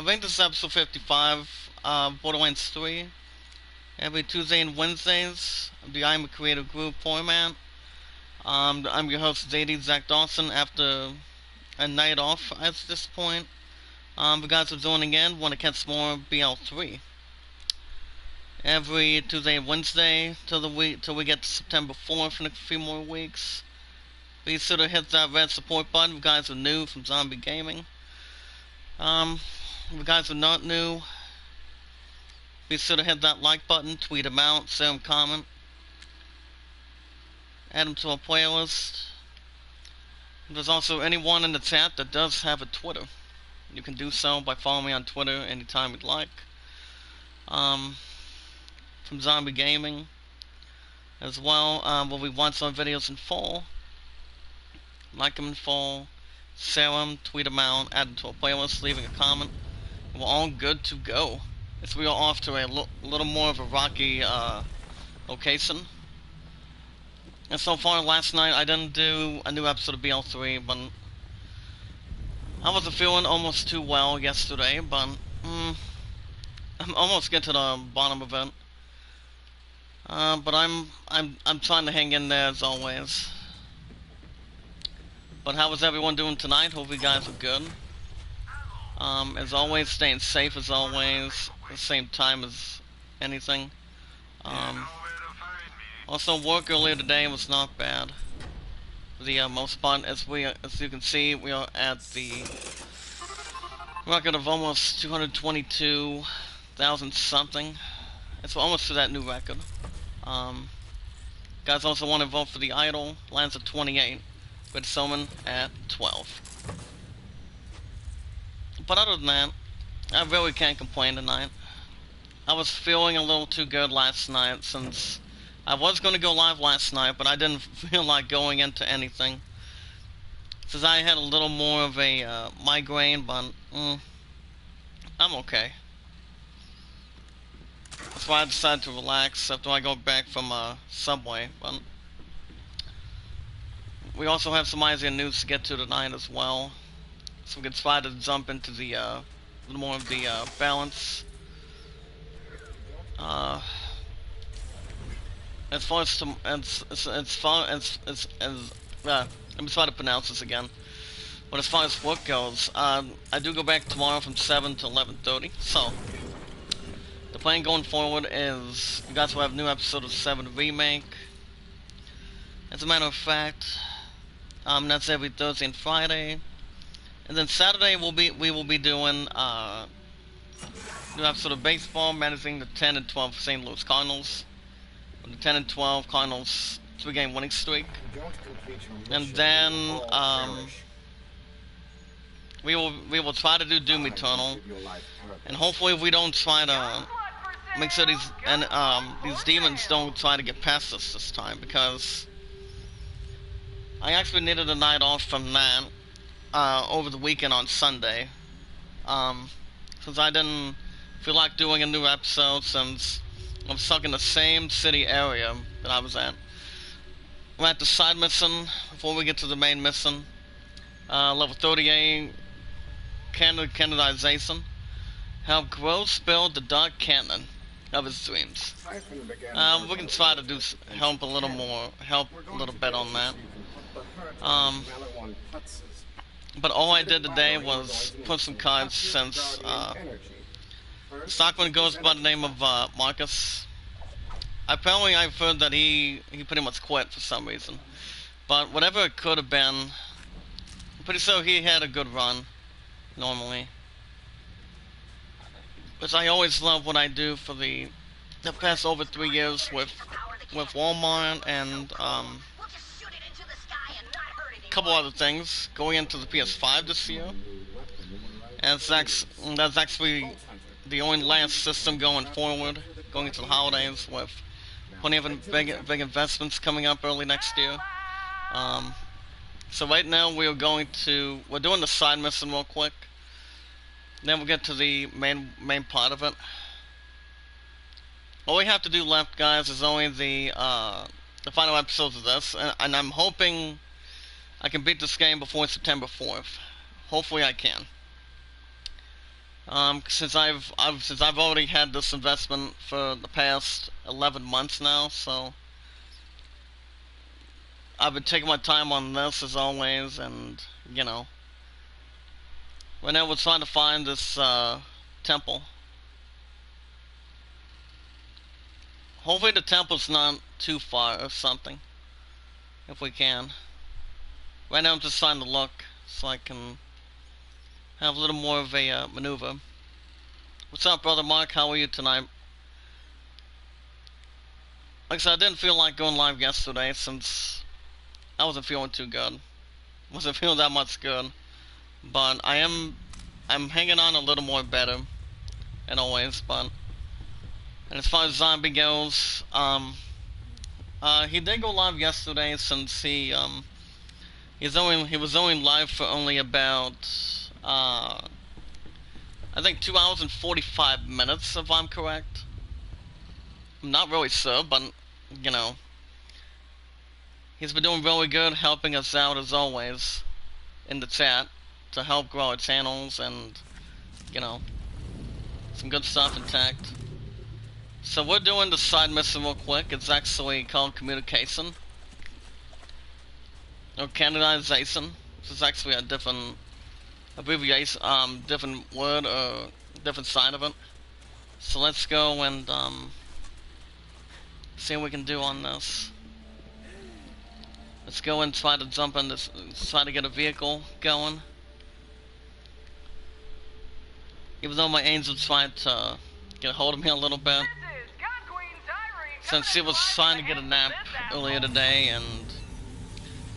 think this is episode 55, Borderlands 3. Every Tuesday and Wednesdays, the Iamacreator group format. I'm your host, ZD Zach Dawson, after a night off at this point. If you guys are joining in, want to catch more BL3. Every Tuesday and Wednesday till we get to September 4th in a few more weeks. Be sure to hit that red support button if you guys are new from Zombie Gaming. If you guys are not new, be sure to hit that like button, tweet them out, send them a comment, add them to our playlist. There's also anyone in the chat that does have a Twitter. You can do so by following me on Twitter anytime you'd like. From Zombie Gaming as well. Where we watch our videos in full, like them in full, share them, tweet them out, add them to a playlist, leaving a comment. We're all good to go. As we are off to a little more of a rocky location. And so far last night I didn't do a new episode of BL3, but I wasn't feeling almost too well yesterday, but I'm almost getting to the bottom of it. But I'm trying to hang in there as always. But how is everyone doing tonight? Hope you guys are good. As always, staying safe as always, at the same time as anything. Also, work earlier today was not bad. For the most part, as you can see, we are at the record of almost 222,000 something. It's almost to that new record. Guys also want to vote for the idol. Lands at 28, with Soman at 12. But other than that, I really can't complain tonight. I was feeling a little too good last night, since I was going to go live last night, but I didn't feel like going into anything. Since I had a little more of a migraine, but I'm okay. That's why I decided to relax after I go back from Subway. But we also have some Isaiah news to get to tonight as well, so we can try to jump into the little more of the balance. As far as let me try to pronounce this again. But as far as work goes, I do go back tomorrow from 7 to 11:30. So the plan going forward is you guys will have a new episode of 7 Remake. As a matter of fact, that's every Thursday and Friday. And then Saturday we will be doing new episode of baseball, managing the 10 and 12 St. Louis Cardinals. The 10 and 12 Cardinals 3-game winning streak. And then we will try to do Doom Eternal. And hopefully we don't try to make sure these demons don't try to get past us this time, because I actually needed a night off from that over the weekend on Sunday, since I didn't feel like doing a new episode, since I'm stuck in the same city area that I was at. We're at the side mission before we get to the main mission. Level 38, canonization. Help Gross build the dark canon of his dreams. We can try to help a little bit on that. But all I did today was put some cards, since Stockman goes by the name of Marcus. Apparently I've heard that he pretty much quit for some reason. But whatever it could have been, I'm pretty sure he had a good run, normally. Which I always love what I do for the past over 3 years with Walmart and a couple other things, going into the PS5 this year. And that's actually the only last system going forward, going into the holidays, with plenty of big investments coming up early next year. So right now we're doing the side mission real quick. Then we'll get to the main part of it. All we have to do left, guys, is only the final episodes of this, and I'm hoping I can beat this game before September 4th. Hopefully I can. Since I've already had this investment for the past 11 months now, so I've been taking my time on this as always, and you know, right now we're trying to find this temple. Hopefully the temple's not too far or something, if we can. Right now I'm just trying to look so I can have a little more of a maneuver. What's up, brother Mark? How are you tonight? Like I said, I didn't feel like going live yesterday since I wasn't feeling too good. Wasn't feeling that much good. But I'm hanging on a little more better than always. But and as far as zombie goes, he did go live yesterday since he was only live for only about I think 2 hours and 45 minutes, if I'm correct. I'm not really sure, but you know, he's been doing really good, helping us out as always in the chat to help grow our channels and you know, some good stuff intact. So we're doing the side mission real quick. It's actually called communication or canonization. This is actually a different abbreviation, different word or different side of it. So let's go and see what we can do on this. Let's go and try to jump in this, try to get a vehicle going. Even though my angel tried to get a hold of me a little bit, since she was trying to get a nap earlier today, and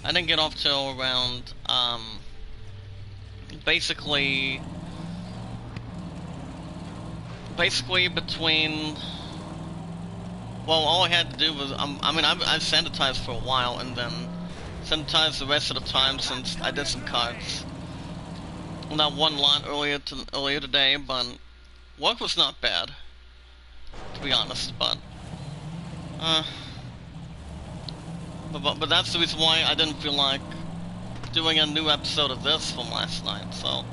I didn't get off till around basically between, well, all I had to do was I've sanitized for a while and then sanitized the rest of the time since I did some cards. Well, not one lot earlier today, but work was not bad, to be honest. But that's the reason why I didn't feel like doing a new episode of this from last night. So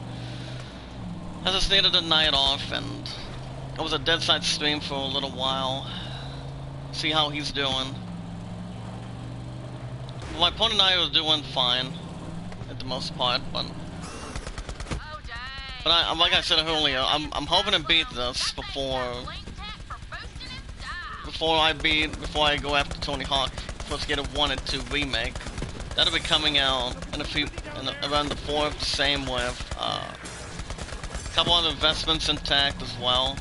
I just needed a night off, and it was a dead side stream for a little while. See how he's doing. Well, my opponent and I were doing fine at the most part, but like I said earlier, I'm hoping to beat this before I go after Tony Hawk for Skater 1 and 2 remake. That'll be coming out in around the 4th. Same with a couple other investments intact as well.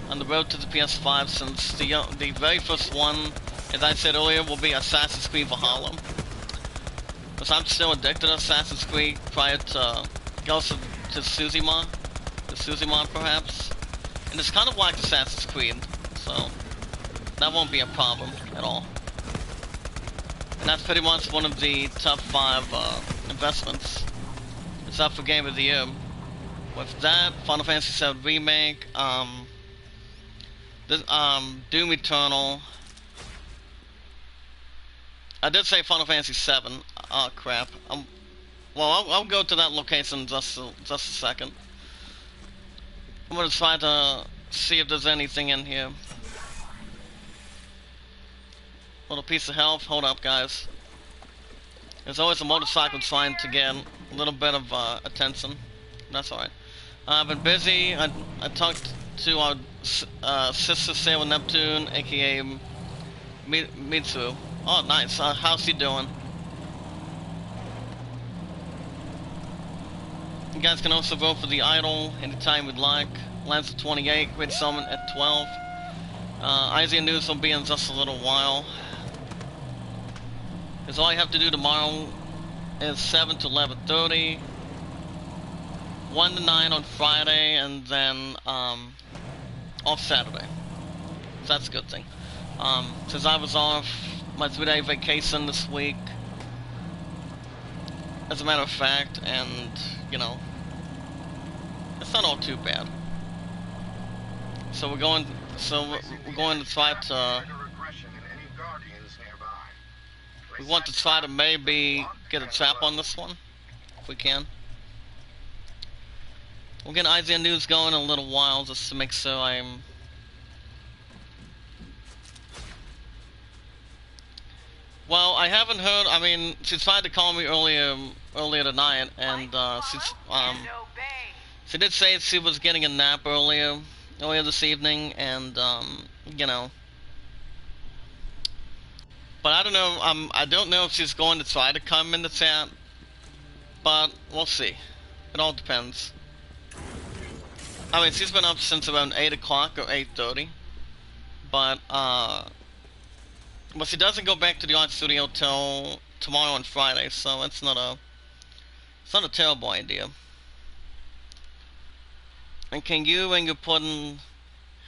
On the road to the PS5, since the very first one, as I said earlier, will be Assassin's Creed Valhalla. Because I'm still addicted to Assassin's Creed prior to Ghost of Tsushima, perhaps. And it's kind of like Assassin's Creed, so that won't be a problem at all. And that's pretty much one of the top 5 investments. It's up for Game of the Year. With that, Final Fantasy VII Remake, Doom Eternal. I did say Final Fantasy VII. Oh crap. Well, I'll go to that location in just a second. I'm gonna try to see if there's anything in here. Little piece of health. Hold up, guys. There's always a motorcycle trying to get a little bit of attention. That's alright. I've been busy. I talked to our sister Sailor Neptune, aka Mitsu. Oh, nice. How's he doing? You guys can also vote for the idol anytime you'd like. Lands at 28, Great Summon at 12. IZA News will be in just a little while. Because all you have to do tomorrow is 7 to 11:30, 1 to 9 on Friday, and then off Saturday. So that's a good thing. Since I was off my 3-day vacation this week, as a matter of fact, and you know, it's not all too bad. So we're going to try to. We want to try to maybe get a trap on this one, if we can. We'll get IZN News going in a little while just to make sure I'm... Well, I haven't heard, I mean, she tried to call me earlier tonight, and she did say she was getting a nap earlier this evening, and, you know. But I don't know, I don't know if she's going to try to come in the chat, but we'll see. It all depends. I mean, she's been up since around 8 o'clock or 8:30, but she doesn't go back to the art studio till tomorrow and Friday, so it's not a terrible idea. And can you and your pudding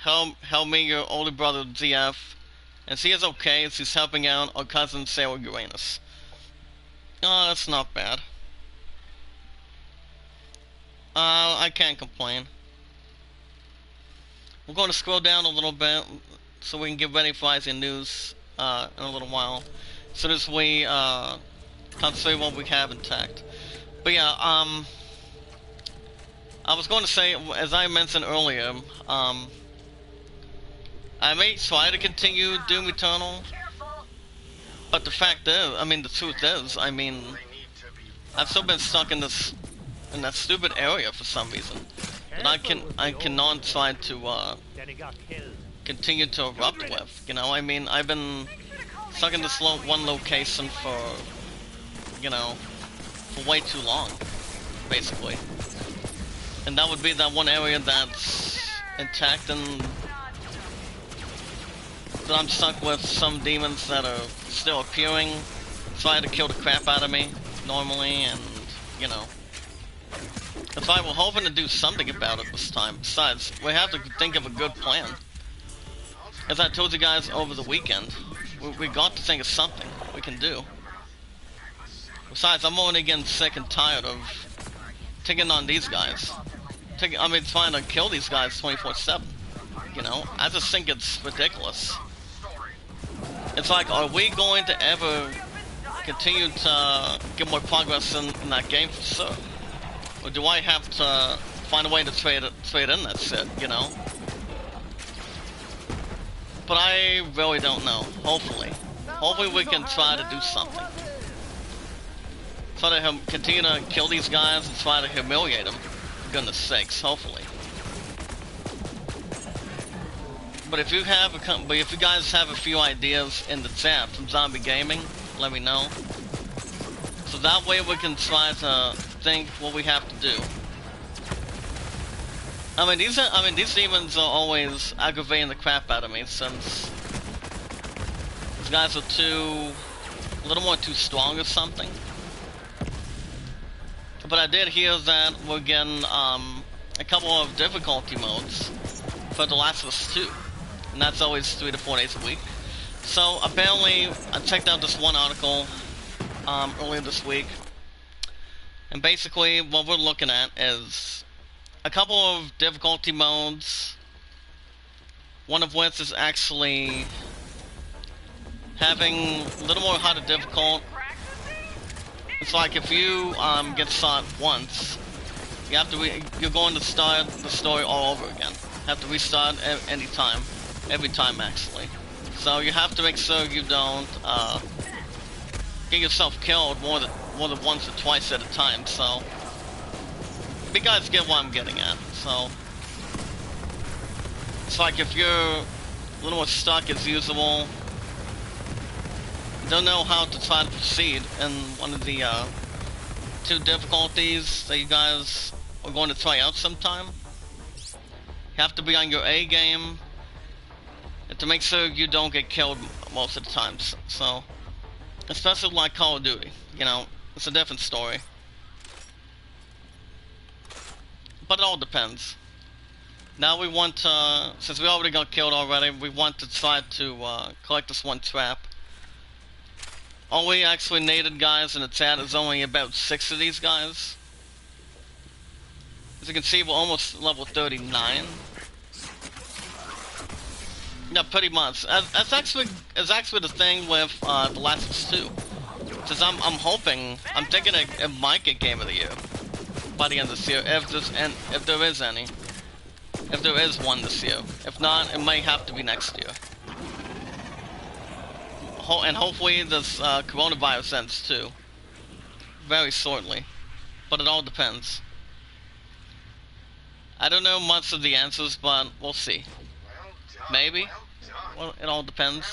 help me, your older brother ZF? And she is okay, she's helping out our cousin Sarah Uranus. Oh, that's not bad. I can't complain. We're going to scroll down a little bit so we can get ready for IZN News in a little while. As soon as we consider what we have intact. But yeah, I was going to say, as I mentioned earlier, I may try to continue Doom Eternal, but the fact is, I mean, the truth is, I mean, I've still been stuck in that stupid area for some reason that I cannot try to continue to erupt with. You know, I mean, I've been stuck in this one location for, you know, for way too long, basically. And that would be that one area that's intact and that I'm stuck with some demons that are still appearing, trying to kill the crap out of me normally, and, you know. That's why we're hoping to do something about it this time. Besides, we have to think of a good plan. As I told you guys over the weekend, we got to think of something we can do. Besides, I'm already getting sick and tired of taking on these guys. I mean, trying to kill these guys 24/7. You know, I just think it's ridiculous. It's like, are we going to ever continue to get more progress in that game for sure? Or do I have to find a way to trade in that shit, you know? But I really don't know. Hopefully we can try to do something. Try to continue to kill these guys and try to humiliate them. For goodness sakes, hopefully. But if you guys have a few ideas in the chat from Zombie Gaming, let me know. So that way we can try to think what we have to do. I mean, these demons are always aggravating the crap out of me since these guys are a little more too strong or something. But I did hear that we're getting a couple of difficulty modes for The Last of Us 2. And that's always 3 to 4 days a week. So apparently, I checked out this one article earlier this week, and basically what we're looking at is a couple of difficulty modes, one of which is actually having a little more harder difficult. It's like if you get shot once, you're going to start the story all over again. Have to restart every time actually. So you have to make sure you don't get yourself killed more than once or twice at a time. So you guys get what I'm getting at. So it's like if you're a little more stuck as usual, don't know how to try to proceed in one of the two difficulties that you guys are going to try out sometime. You have to be on your A game and to make sure you don't get killed most of the times. So, especially like Call of Duty, you know, it's a different story. But it all depends. Now we want to, since we already got killed already, we want to try to collect this one trap. All we actually needed, guys, in the chat is only about 6 of these guys. As you can see, we're almost level 39. Yeah, pretty much. That's actually the thing with The Last of Us 2. Because I'm thinking it might get Game of the Year. by the end of this year, if there is any. If there is one this year. If not, it might have to be next year. And hopefully this coronavirus ends too. Very shortly. But it all depends. I don't know much of the answers, but we'll see. Maybe. Well, it all depends.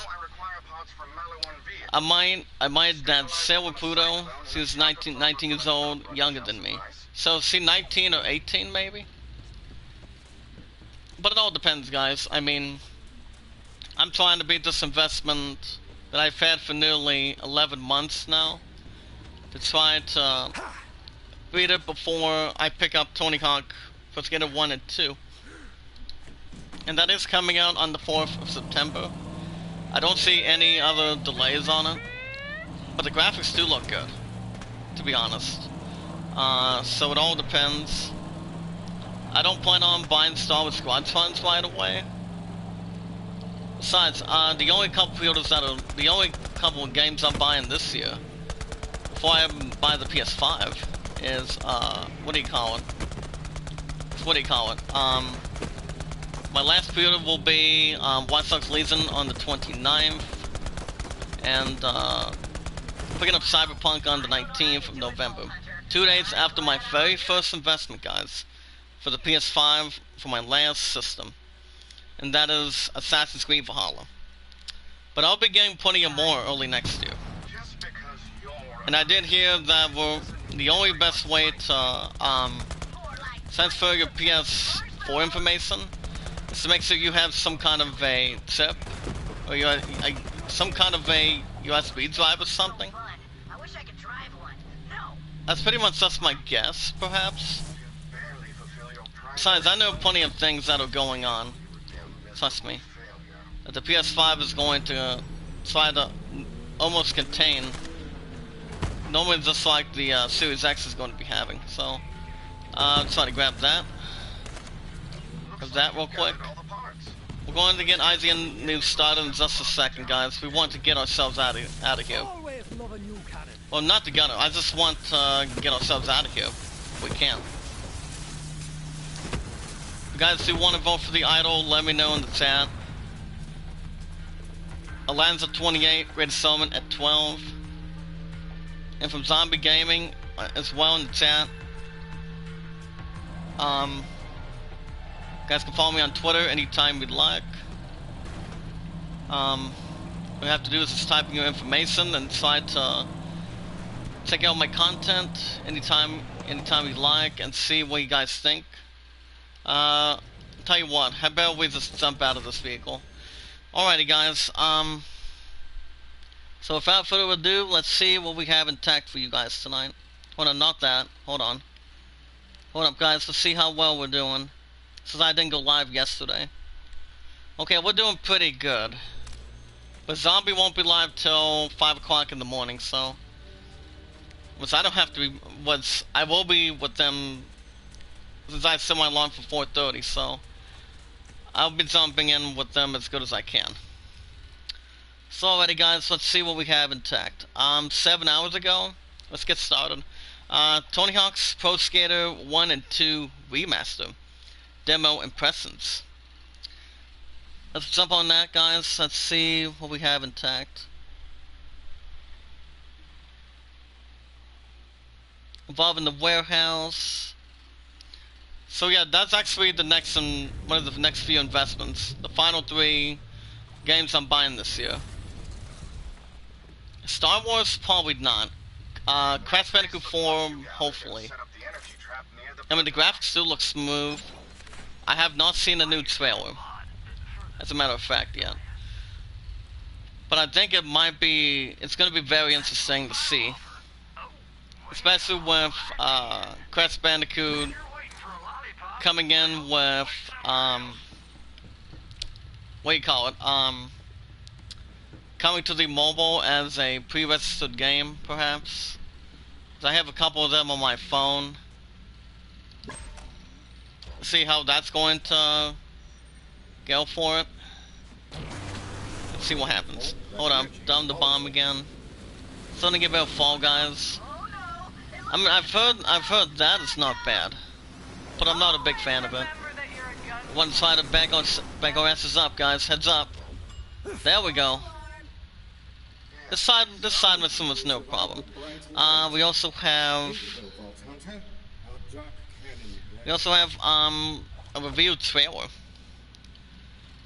I might that Sailor Pluto. She's 19 years old, younger than me. So is she 19 or 18 maybe? But it all depends, guys. I mean, I'm trying to beat this investment that I've had for nearly 11 months now. To try to beat it before I pick up Tony Hawk Pro Skater 1 and 2. And that is coming out on the 4th of September. I don't see any other delays on it. But the graphics do look good, to be honest. So it all depends. I don't plan on buying Star Wars Squadrons right away. Besides, the only couple of games I'm buying this year, before I buy the PS5, is, my last pre-order will be, Watch Dogs Legion on the 29th, and, picking up Cyberpunk on the 19th of November. 2 days after my very first investment, guys, for the PS5 for my last system. And that is Assassin's Creed Valhalla. But I'll be getting plenty of more early next year. And I did hear that the only best way to transfer your PS4 information is to make sure you have some kind of a chip, or some kind of a USB drive or something. That's pretty much just my guess, perhaps. Besides, I know plenty of things that are going on. Trust me. That the PS5 is going to try to almost contain. Normally just like the Series X is going to be having. So, try to grab that. Grab that real quick. We're going to get IGN news started in just a second, guys. We want to get ourselves out of here. Well, not together. I just want to get ourselves out of here if we can. If you guys do want to vote for the idol, let me know in the chat. Alanza 28, Red Summon at 12. And from Zombie Gaming as well in the chat. You guys can follow me on Twitter anytime you'd like. All you have to do is just type in your information and try to check out my content anytime you like and see what you guys think. Tell you what, how about we just jump out of this vehicle? Alrighty, guys. So without further ado, let's see what we have intact for you guys tonight. Hold on, not that. Hold on. Hold up, guys. Let's see how well we're doing. Since I didn't go live yesterday. Okay, we're doing pretty good. But Zombie won't be live till 5 o'clock in the morning, so. Which I don't have to be. I will be with them. Since I set my alarm for 4:30, so. I'll be jumping in with them as good as I can. So alrighty, guys, let's see what we have intact. 7 hours ago, let's get started. Tony Hawk's Pro Skater 1 and 2 Remaster. Demo impressions. Let's jump on that, guys. Let's see what we have intact. Involving the warehouse. So yeah, that's actually the next one of the next few investments. The final 3 games I'm buying this year. Star Wars, probably not. Crash Bandicoot 4, hopefully. I mean, the graphics still look smooth. I have not seen a new trailer, as a matter of fact, yet. But I think it's going to be very interesting to see. Especially with Crash Bandicoot coming in with, coming to the mobile as a pre-registered game, perhaps. 'Cause I have a couple of them on my phone. See how that's going to go for it. Let's see what happens. Hold on, down the bomb again. Something about Fall Guys. I mean, I've heard that it's not bad, but I'm not a big fan of it. One side of back our asses up, guys. Heads up. There we go. This side mission was no problem. We also have a review trailer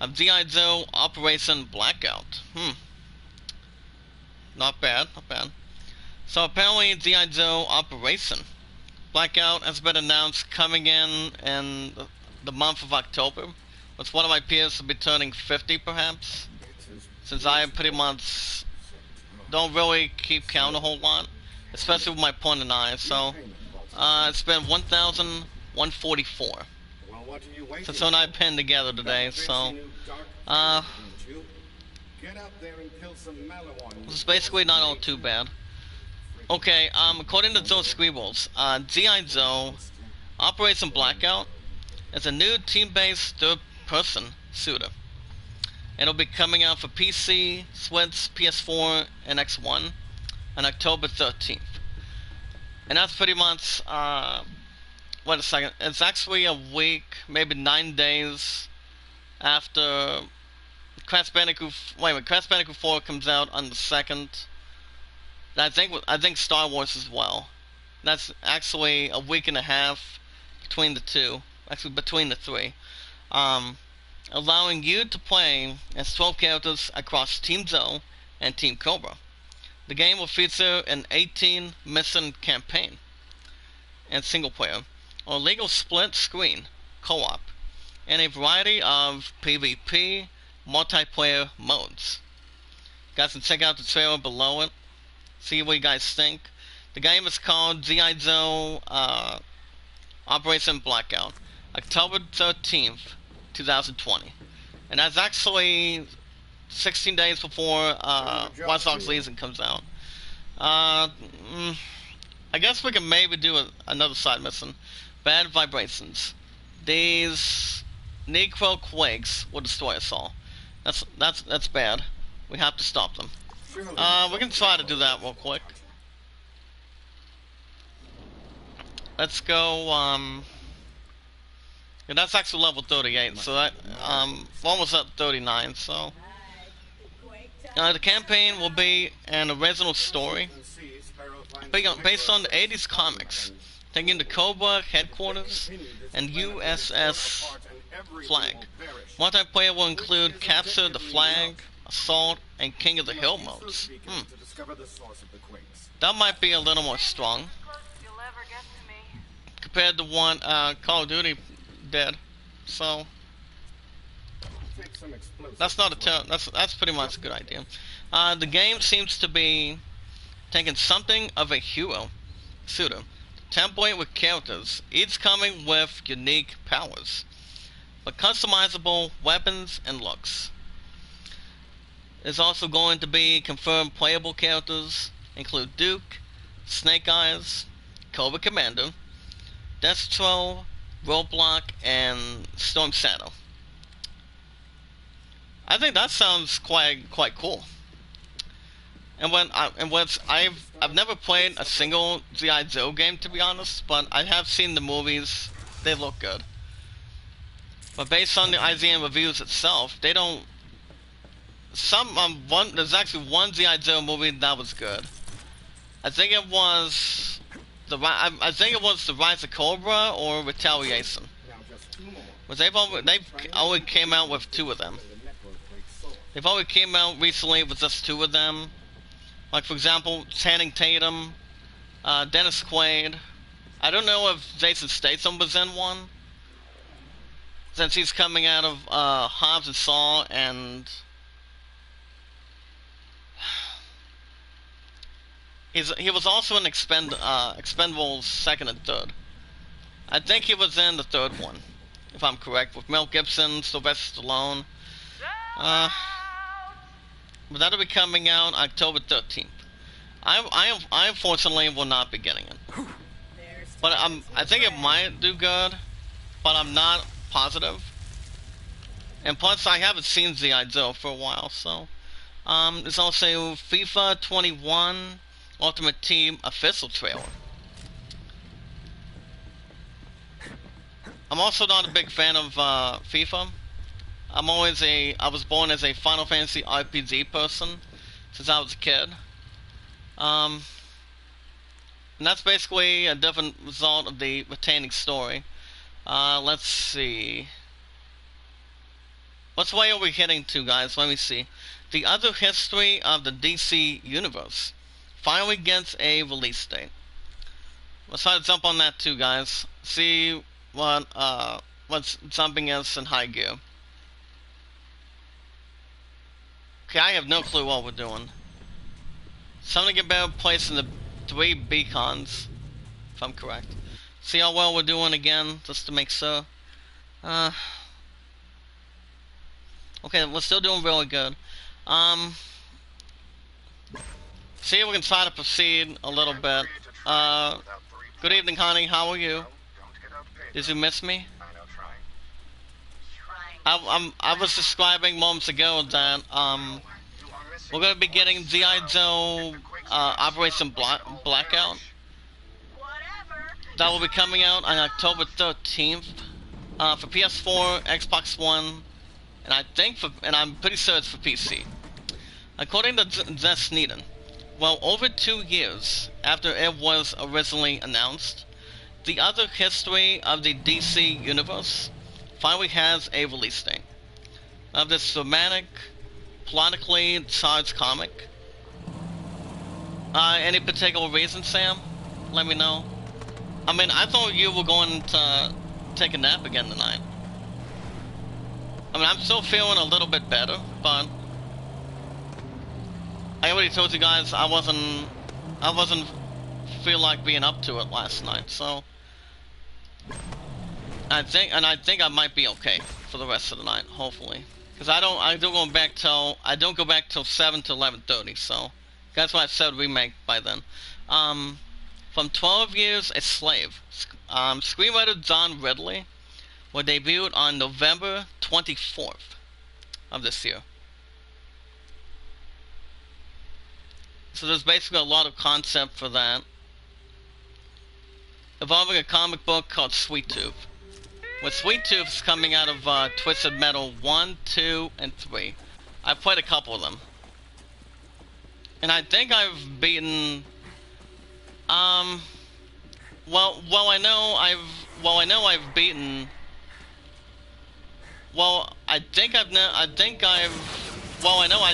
of G.I. Joe Operation Blackout. Not bad, not bad. So apparently G.I. Joe Operation Blackout has been announced coming in the month of October, with one of my peers to be turning 50 perhaps, since I pretty much don't really keep count a whole lot, especially with my point and I, so it's been 1,144 since when I pinned together today, so it's basically not all too bad. Okay, according to Joe Scribbles, G.I. Joe Operation Blackout is a new team-based third-person shooter. It'll be coming out for PC, Switch, PS4, and X1 on October 13th. And that's pretty much, wait a second, it's actually a week, maybe 9 days after Crash Bandicoot 4 comes out on the 2nd. I think Star Wars as well. That's actually a week and a half between the two, actually between the three. Allowing you to play as 12 characters across Team Joe and Team Cobra. The game will feature an 18-mission campaign and single-player, or legal split-screen co-op, and a variety of PvP multiplayer modes. You guys can check out the trailer below it, see what you guys think. The game is called G.I. Joe Operation Blackout, October 13th, 2020. And that's actually 16 days before Watch Dogs Legion comes out. I guess we can maybe do another side mission. Bad vibrations. These Negro quakes will destroy us all. That's bad. We have to stop them. We can try to do that real quick. Let's go, yeah, that's actually level 38, so that, almost at 39, so. The campaign will be an original story based on the 80s comics, taking the Cobra headquarters and USS Flag. Multiplayer will include Capture the Flag, Assault, and King of the Hill modes. That might be a little more strong compared to one Call of Duty did. So that's not that's pretty much a good idea. The game seems to be taking something of a hero shooter template with characters, each coming with unique powers, but customizable weapons and looks. There's also going to be confirmed playable characters, include Duke, Snake Eyes, Cobra Commander, Destro, Roadblock, and Storm Shadow. I think that sounds quite cool. And I've never played a single G.I. Joe game, to be honest, but I have seen the movies. They look good. But based on the IGN reviews itself, they don't. There's actually one G.I. Joe movie that was good. I think it was the Rise of Cobra or Retaliation. But they've only came out with 2 of them. They've only came out recently with just 2 of them. Like, for example, Channing Tatum, Dennis Quaid. I don't know if Jason Statham was in one, since he's coming out of Hobbs and Shaw, and he was also in Expendables 2nd and 3rd. I think he was in the 3rd one, if I'm correct, with Mel Gibson, Sylvester Stallone. But that'll be coming out October 13th. I unfortunately will not be getting it. But I think it might do good, but I'm not positive. And plus, I haven't seen G.I. Joe for a while, so. There's also FIFA 21 Ultimate Team official trailer. I'm also not a big fan of FIFA. I was born as a Final Fantasy RPG person since I was a kid. Um, and that's basically a different result of the retaining story. Let's see. What's way are we hitting to, guys? Let me see. The other history of the DC universe finally gets a release date. Let's try to jump on that too, guys. See what's jumping us in high gear. Okay, I have no clue what we're doing. Something about placing the 3 beacons, if I'm correct. See how well we're doing again, just to make sure. Okay, we're still doing really good. See if we can try to proceed a little bit. Good evening, honey. How are you? Did you miss me? I was describing moments ago that we're gonna be getting G.I. Joe Operation Blackout. That will be coming out on October 13th for PS4, Xbox One, and I'm pretty sure it's for PC. According to Jess Needham, well, over 2 years after it was originally announced, the other history of the DC universe finally has a release date of this dramatic, politically charged comic. Any particular reason, Sam? Let me know. I mean, I thought you were going to take a nap again tonight. I mean, I'm still feeling a little bit better, but I already told you guys I wasn't feel like being up to it last night, so I think I might be okay for the rest of the night, hopefully. Because I don't go back till 7 to 11:30, so that's why I said remake by then. From 12 Years a Slave, screenwriter John Ridley will debut on November 24th of this year. So there's basically a lot of concept for that, involving a comic book called Sweet Tooth. With Sweet Tooth coming out of Twisted Metal 1, 2, and 3. I've played a couple of them. And I think I've beaten I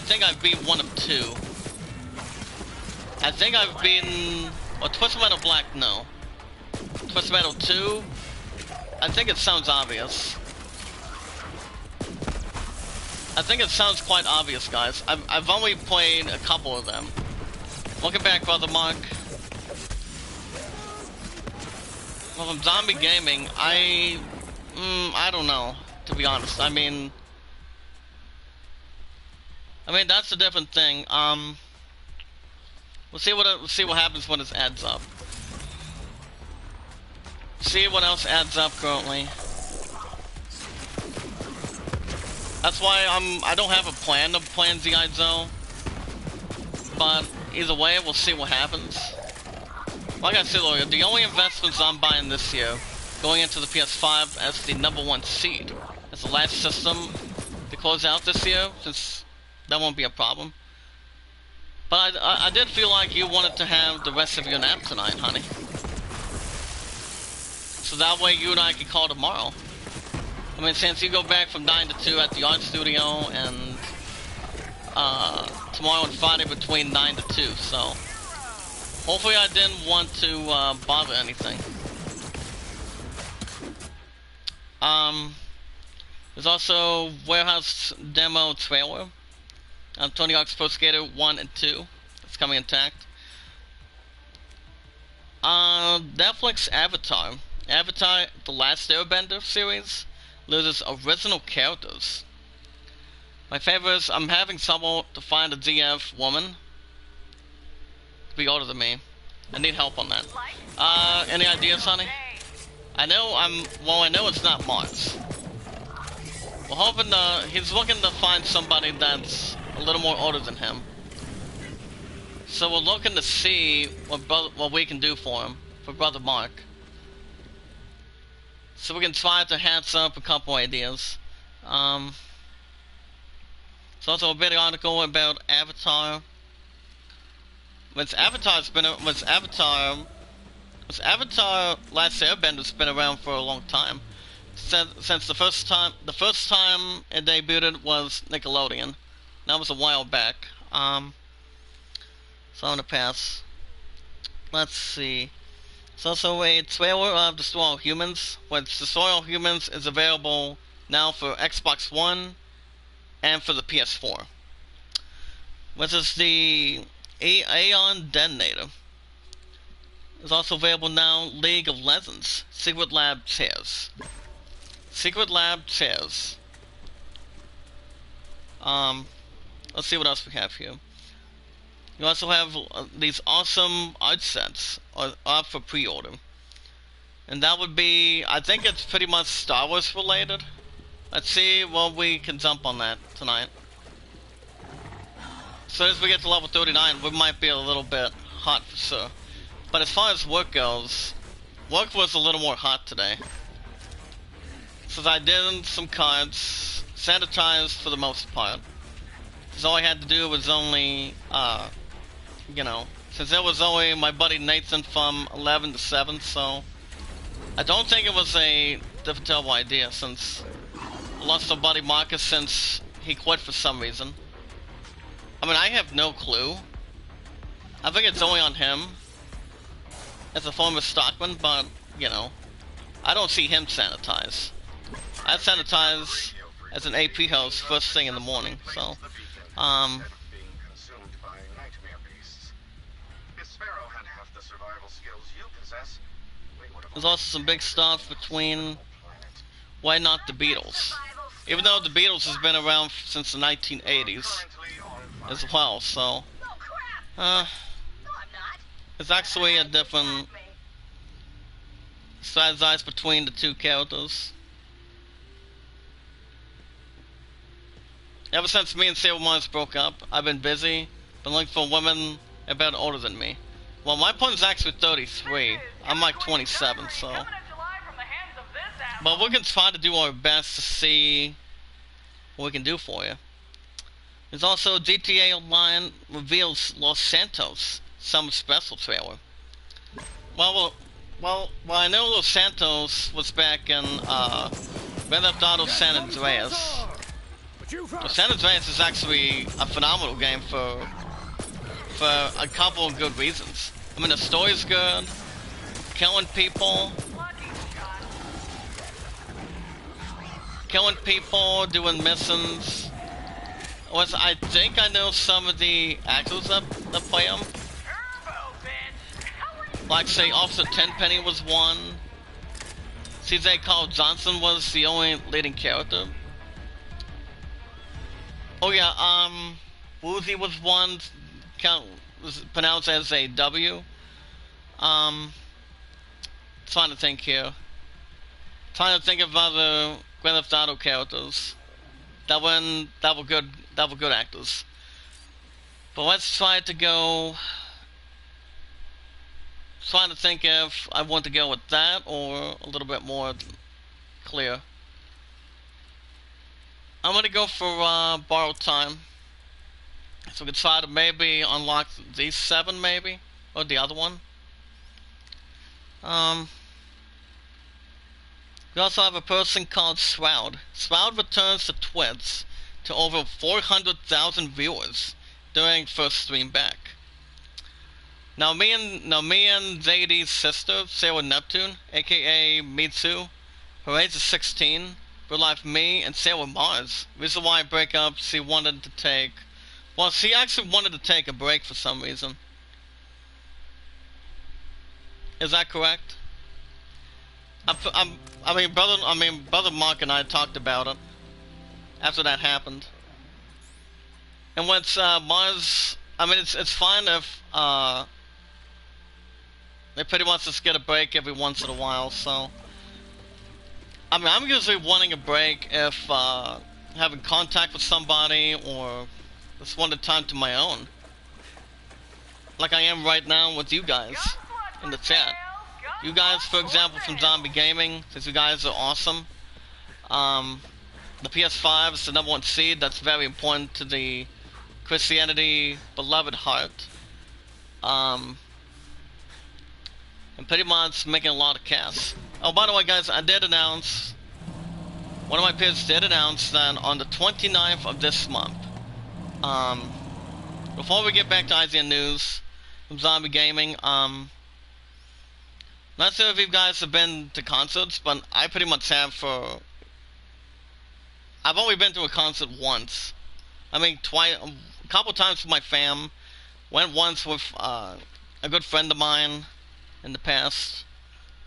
think I've beat 1 of 2. I think I've beaten Twisted Metal Black, no. Twisted Metal 2, I think it sounds obvious. I think it sounds quite obvious, guys. I've only played a couple of them. Welcome back, Brother Mark. Well, from Zombie Gaming, I don't know, to be honest. I mean, that's a different thing. We'll see what happens when it adds up. See what else adds up currently. That's why I don't have a plan to plan G.I. Joe. But either way, we'll see what happens. Like I said earlier, the only investments I'm buying this year, going into the PS5 as the #1 seed, as the last system to close out this year, since that won't be a problem. But I did feel like you wanted to have the rest of your nap tonight, honey. So that way you and I can call tomorrow. I mean, since you go back from 9 to 2 at the art studio, and tomorrow and Friday between 9 to 2, so hopefully I didn't want to bother anything. There's also Warehouse demo trailer. Tony Hawk's Pro Skater 1 and 2. That's coming intact. Netflix Avatar. Avatar The Last Airbender series loses original characters. My favorite is I'm having trouble to find a DF woman to be older than me. I need help on that. Any ideas, honey? I know it's not Mars. We're hoping he's looking to find somebody that's a little more older than him. So we're looking to see what we can do for him, for Brother Mark. So we can try to hatch up a couple ideas. There's also a big article about Avatar. Avatar Last Airbender's been around for a long time. Since the first time it debuted was Nickelodeon. That was a while back. So I'm gonna pass. Let's see. It's also a trailer of Destroy All Humans, which Destroy All Humans is available now for Xbox One and for the PS4. Which is the Aeon Detonator. It's also available now. League of Legends, Secret Lab Chairs. Secret Lab Chairs. Let's see what else we have here. You also have these awesome art sets up for pre-order. And that would be, I think it's pretty much Star Wars related. Let's see what we can jump on that tonight. As soon as we get to level 39, we might be a little bit hot for sure. But as far as work goes, work was a little more hot today. Since I did some cards, sanitized for the most part. So all I had to do was only, since it was only my buddy Nathan from 11 to 7, so I don't think it was a terrible idea, since I lost my buddy Marcus since he quit for some reason. I mean, I have no clue. I think it's only on him as a former stockman, but, I don't see him sanitize. I sanitize as an AP host first thing in the morning, so, there's also some big stuff between Why Not the Beatles. Even though the Beatles has been around since the 1980s as well, so it's actually a different strategize between the two characters. Ever since me and Sailor Mars broke up, I've been busy, been looking for women a bit older than me. Well, my opponent's actually 33. I'm like 27, so. But we're gonna try to do our best to see what we can do for you. There's also GTA Online reveals Los Santos Summer Special trailer. Well, I know Los Santos was back in Grand Theft Auto San Andreas. Well, San Andreas is actually a phenomenal game for a couple of good reasons. I mean, the story's good, killing people, doing missions. I think I know some of the actors that play them. Like, say, Officer Tenpenny was one. CJ Carl Johnson was the only leading character. Oh yeah, Woozy was one, was pronounced as a W. Trying to think here. Trying to think of other Grand Theft Auto characters that were good actors. But let's try to go. Trying to think if I want to go with that or a little bit more clear. I'm gonna go for borrowed time. So we can try to maybe unlock these 7 maybe, or the other one. We also have a person called Shroud. Shroud returns to Twitch to over 400,000 viewers during first stream back. Now me and Zadie's sister, Sarah Neptune, aka Mitsu, her age is 16. Real life me and Sailor Mars. Reason why I break up, she wanted to take. Well, she actually wanted to take a break for some reason. Is that correct? Brother Mark and I talked about it after that happened. And once Mars, it's fine if they pretty much just get a break every once in a while. So. I'm usually wanting a break if having contact with somebody or just wanted time to my own. Like I am right now with you guys in the chat. You guys, for example, from Zombie Gaming, since you guys are awesome. The PS5 is the #1 seed. That's very important to the Christianity beloved heart. And pretty much making a lot of cash. Oh, by the way, guys, I did announce, one of my peers did announce that on the 29th of this month, before we get back to IGN News from Zombie Gaming, not sure if you guys have been to concerts, but I pretty much have for... I've only been to a concert once. I mean, twice, a couple times with my fam. Went once with a good friend of mine in the past.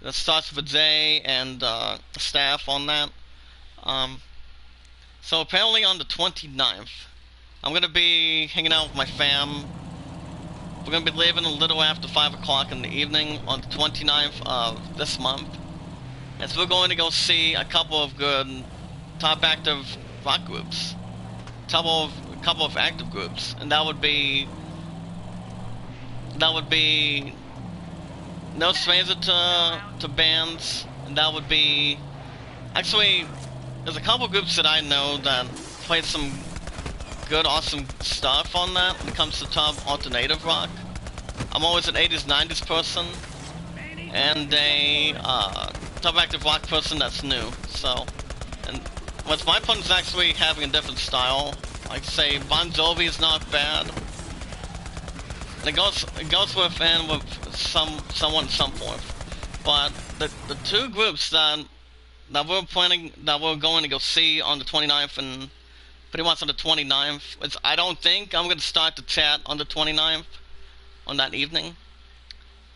That starts with Jay and staff on that. So apparently on the 29th, I'm going to be hanging out with my fam. We're going to be leaving a little after 5 o'clock in the evening on the 29th of this month. And so we're going to go see a couple of good top active rock groups. A couple of active groups. And that would be no stranger to bands. And that would be... Actually, there's a couple groups that I know that play some good, awesome stuff on that when it comes to top alternative rock. I'm always an 80s, 90s person, and a top active rock person that's new. So, and what's my fun is actually having a different style. Like say, Bon Jovi is not bad. And it goes with and with someone and so forth. But the two groups that we're going to go see on the 29th and pretty much on the 29th. I don't think I'm going to start the chat on the 29th, on that evening.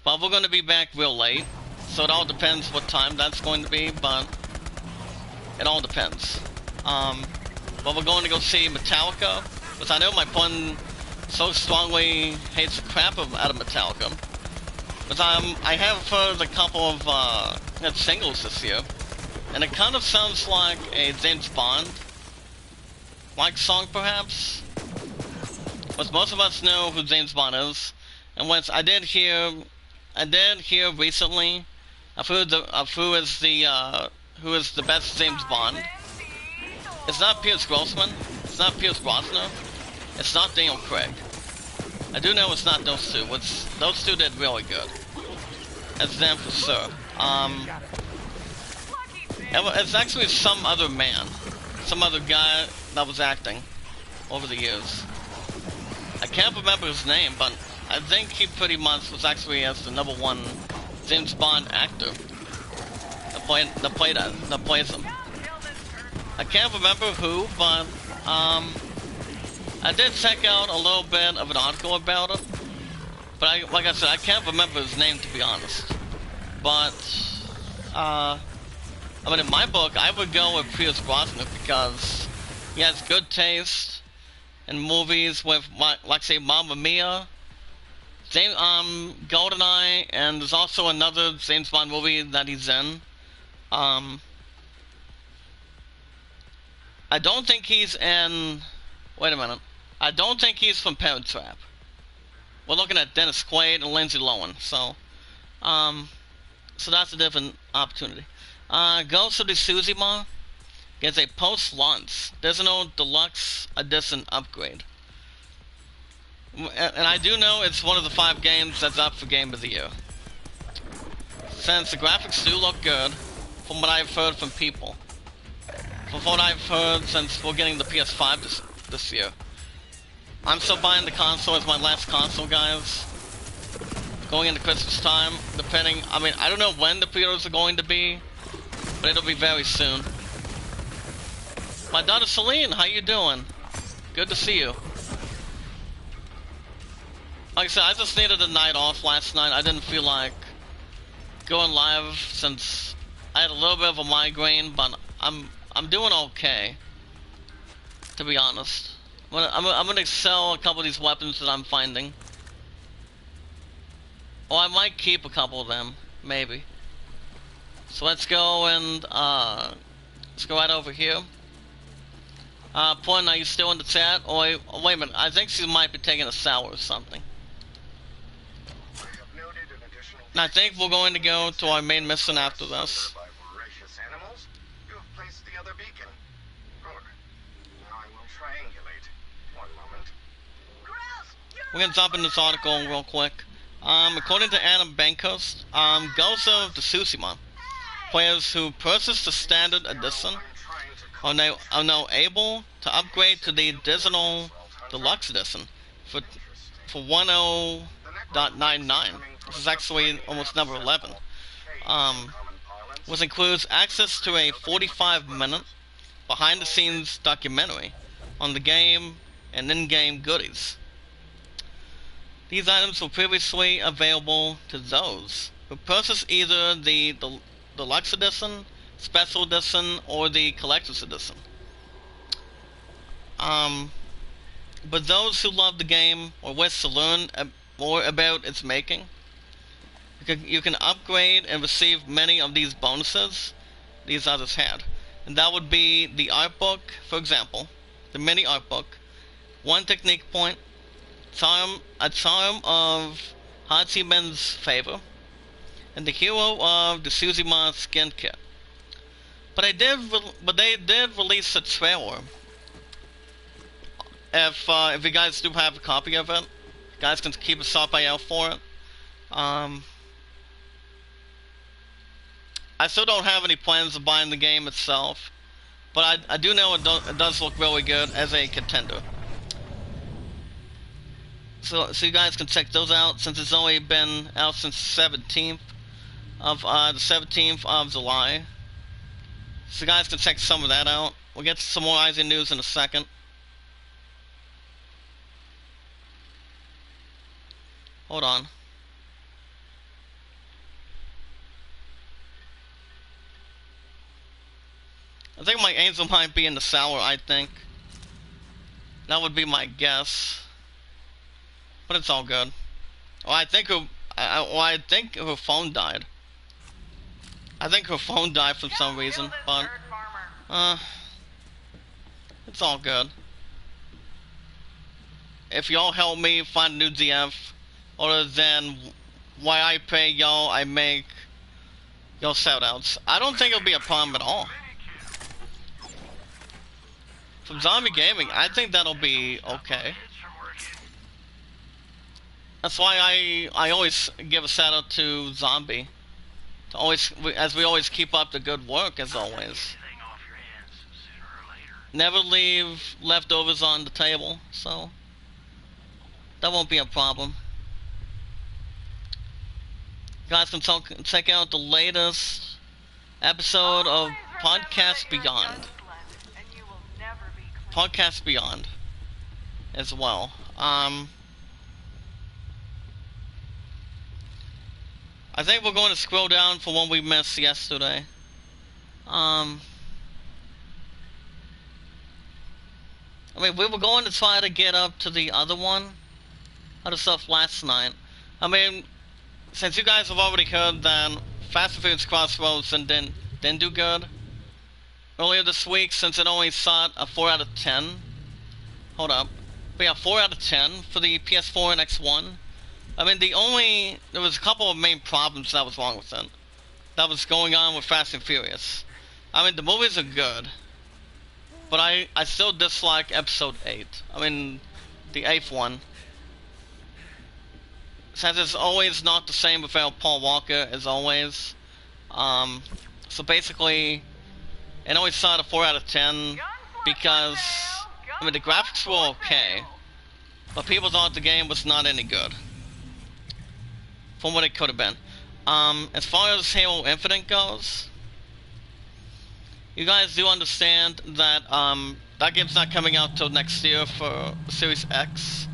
But we're going to be back real late, so it all depends what time that's going to be, but it all depends. But we're going to go see Metallica, because I know my pun so strongly hates the crap out of Metallica. But I have heard a couple of singles this year, and it kind of sounds like a James Bond like song, perhaps. But most of us know who James Bond is, and once I did hear recently of who is the best James Bond. It's not Pierce Brosnan. It's not Pierce Brosnan. It's not Daniel Craig. I do know it's not those two. Those two did really good. That's them for sure. It's actually some other man, some other guy that was acting over the years. I can't remember his name, but I think he pretty much was actually as the #1 James Bond actor that plays him. I can't remember who, but I did check out a little bit of an article about it. But like I said, I can't remember his name, to be honest. But I mean, in my book, I would go with Pierce Brosnan because he has good taste in movies with, like say, Mamma Mia, GoldenEye, and there's also another James Bond movie that he's in. I don't think he's in... Wait a minute. I don't think he's from Parent Trap. We're looking at Dennis Quaid and Lindsay Lohan, so that's a different opportunity. Ghost of Tsushima gets a post-launch Digital Deluxe Edition upgrade. And I do know it's one of the 5 games that's up for Game of the Year. Since the graphics do look good, from what I've heard from people. From what I've heard since we're getting the PS5 this year. I'm still buying the console as my last console, guys. Going into Christmas time, depending... I mean, I don't know when the pre-orders are going to be, but it'll be very soon. My daughter Celine, how you doing? Good to see you. Like I said, I just needed a night off last night. I didn't feel like going live since I had a little bit of a migraine, but I'm doing okay, to be honest. I'm gonna sell a couple of these weapons that I'm finding. Or I might keep a couple of them, maybe. So let's go and let's go right over here. Porn, are you still in the chat? Oh, wait a minute, I think she might be taking a shower or something. I have noted an additional And I think we're going to go to our main mission after this. We're gonna jump in this article real quick. According to Adam Bankhurst, Ghost of Tsushima, players who purchase the standard edition are now able to upgrade to the digital deluxe edition for 10.99. This is actually almost number 11. Which includes access to a 45-minute behind-the-scenes documentary on the game and in-game goodies. These items were previously available to those who purchased either the Deluxe Edition, Special Edition, or the Collector's Edition. But those who love the game or wish to learn more about its making, you can upgrade and receive many of these bonuses these others had. And that would be the art book, for example, the mini art book, one technique point, a charm of Hachimen's favor, and the hero of the Tsushima skin kit. But they did release a trailer. If you guys do have a copy of it, you guys can keep a sharp eye out for it. I still don't have any plans of buying the game itself, but I do know it does look really good as a contender. So you guys can check those out since it's only been out since the 17th of July. So you guys can check some of that out. We'll get to some more Eisen news in a second. Hold on. I think my angel might be in the shower, I think. That would be my guess. But it's all good. Oh, I think her phone died. I think her phone died for some reason, but it's all good. If y'all help me find a new DF, other than why I pay y'all, I make y'all shoutouts. I don't think it'll be a problem at all. From Zombie Gaming, I think that'll be okay. That's why I always give a shout out to Zombie. As we always keep up the good work, as always. Never leave leftovers on the table, so that won't be a problem. You guys can check out the latest episode of Podcast Beyond. Podcast Beyond as well. I think we're going to scroll down for one we missed yesterday. I mean, we were going to try to get up to the other stuff last night. I mean, since you guys have already heard that Fast and Furious Crossroads didn't do good earlier this week, since it only sought a 4 out of 10. Hold up. We have 4 out of 10 for the PS4 and X1. I mean, there was a couple of main problems that was wrong with it. That was going on with Fast and Furious. I mean, the movies are good, but I still dislike Episode 8. I mean, the 8th one. Since it's always not the same without Paul Walker, as always. So basically, it only saw a 4 out of 10 because, I mean, the graphics were okay, but people thought the game was not any good from what it could have been. As far as Halo Infinite goes, you guys do understand that that game's not coming out till next year for Series X.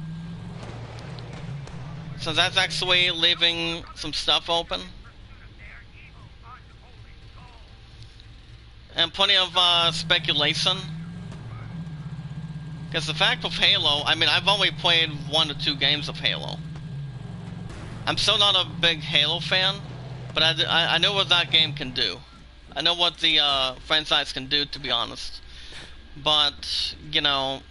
So that's actually leaving some stuff open. And plenty of speculation. Because the fact of Halo, I mean, I've only played 1 or 2 games of Halo. I'm still not a big Halo fan, but I know what that game can do. I know what the franchise can do, to be honest. But, you know,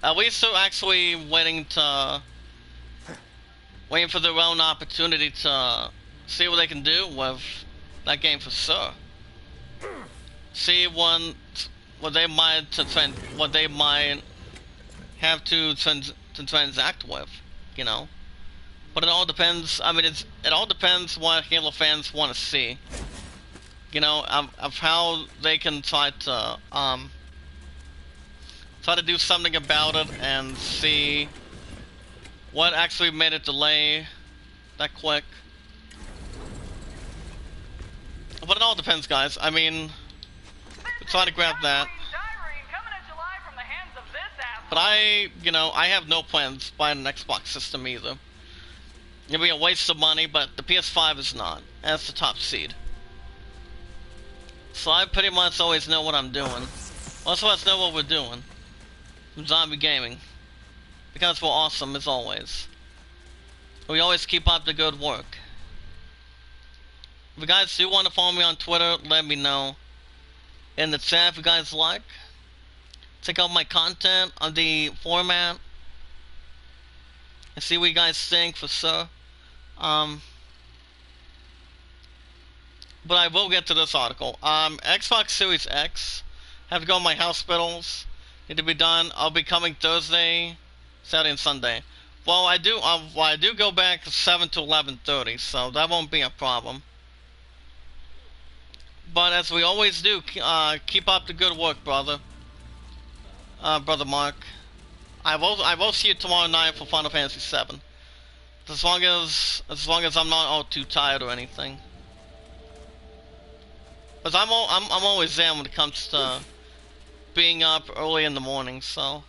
at least they're actually waiting to waiting for their own opportunity to see what they can do with that game for sure. See what they might have to transact with, you know. But it all depends. I mean, it all depends what Halo fans want to see. You know, of how they can try to do something about it and see what actually made it delay that quick. But it all depends, guys. I mean, we'll try to grab that. But I have no plans buying an Xbox system either. It'd be a waste of money, but the PS5 is not. That's the top seed. So I pretty much always know what I'm doing. Most of us know what we're doing. Zombie gaming. Because we're awesome as always. We always keep up the good work. If you guys do want to follow me on Twitter, let me know in the chat if you guys like. Check out my content on the format and see what you guys think for sure. But I will get to this article. Xbox Series X have to go to my hospitals. Need to be done. I'll be coming Thursday, Saturday, and Sunday. Well, I do go back 7 to 11:30, so that won't be a problem. But as we always do, keep up the good work, brother. Brother Mark. I will see you tomorrow night for Final Fantasy VII. As long as I'm not all too tired or anything. Because I'm always there when it comes to being up early in the morning, so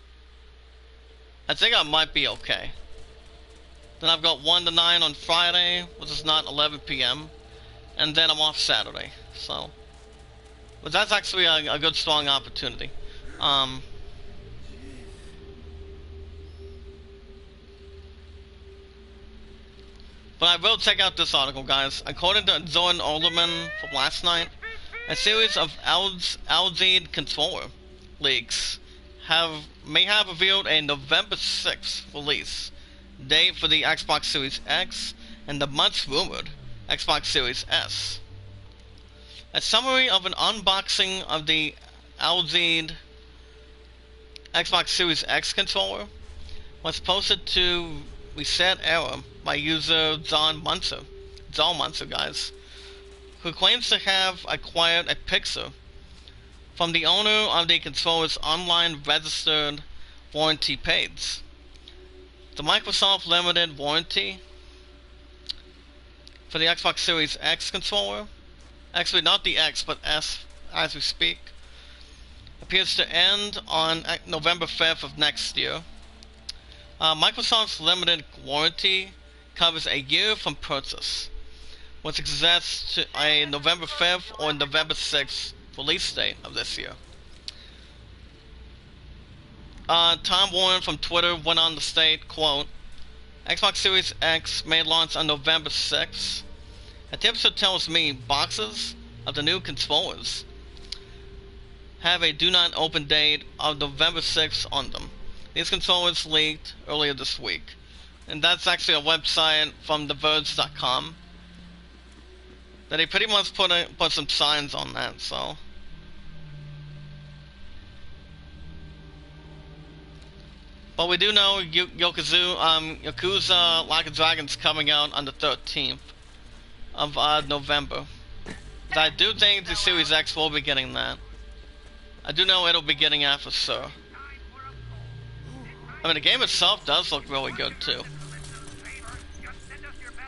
I think I might be okay. Then I've got 1 to 9 on Friday, which is not 11 p.m. And then I'm off Saturday, so. But that's actually a good strong opportunity. But I will check out this article, guys. According to Zoran Olderman from last night, a series of LZ controller leaks may have revealed a November 6th release date for the Xbox Series X and the much rumored Xbox Series S. A summary of an unboxing of the LZ Xbox Series X controller was posted to Reset Era by user John Munzer, guys, who claims to have acquired a picture from the owner of the controller's online registered warranty page. The Microsoft Limited Warranty for the Xbox Series X controller, actually not the X but S as we speak, appears to end on November 5th of next year. Microsoft's limited warranty covers a year from purchase, which exists to a November 5th or November 6th release date of this year. Tom Warren from Twitter went on to state, quote, Xbox Series X may launch on November 6th. A tipster tells me boxes of the new controllers have a do not open date of November 6th on them. These controllers leaked earlier this week. And that's actually a website from TheVerge.com. That they pretty much put some signs on that, so. But we do know Yakuza Like a Dragon's coming out on the 13th of November. But I do think the Series X will be getting that. I do know it'll be getting that for sure. I mean, the game itself does look really good, too.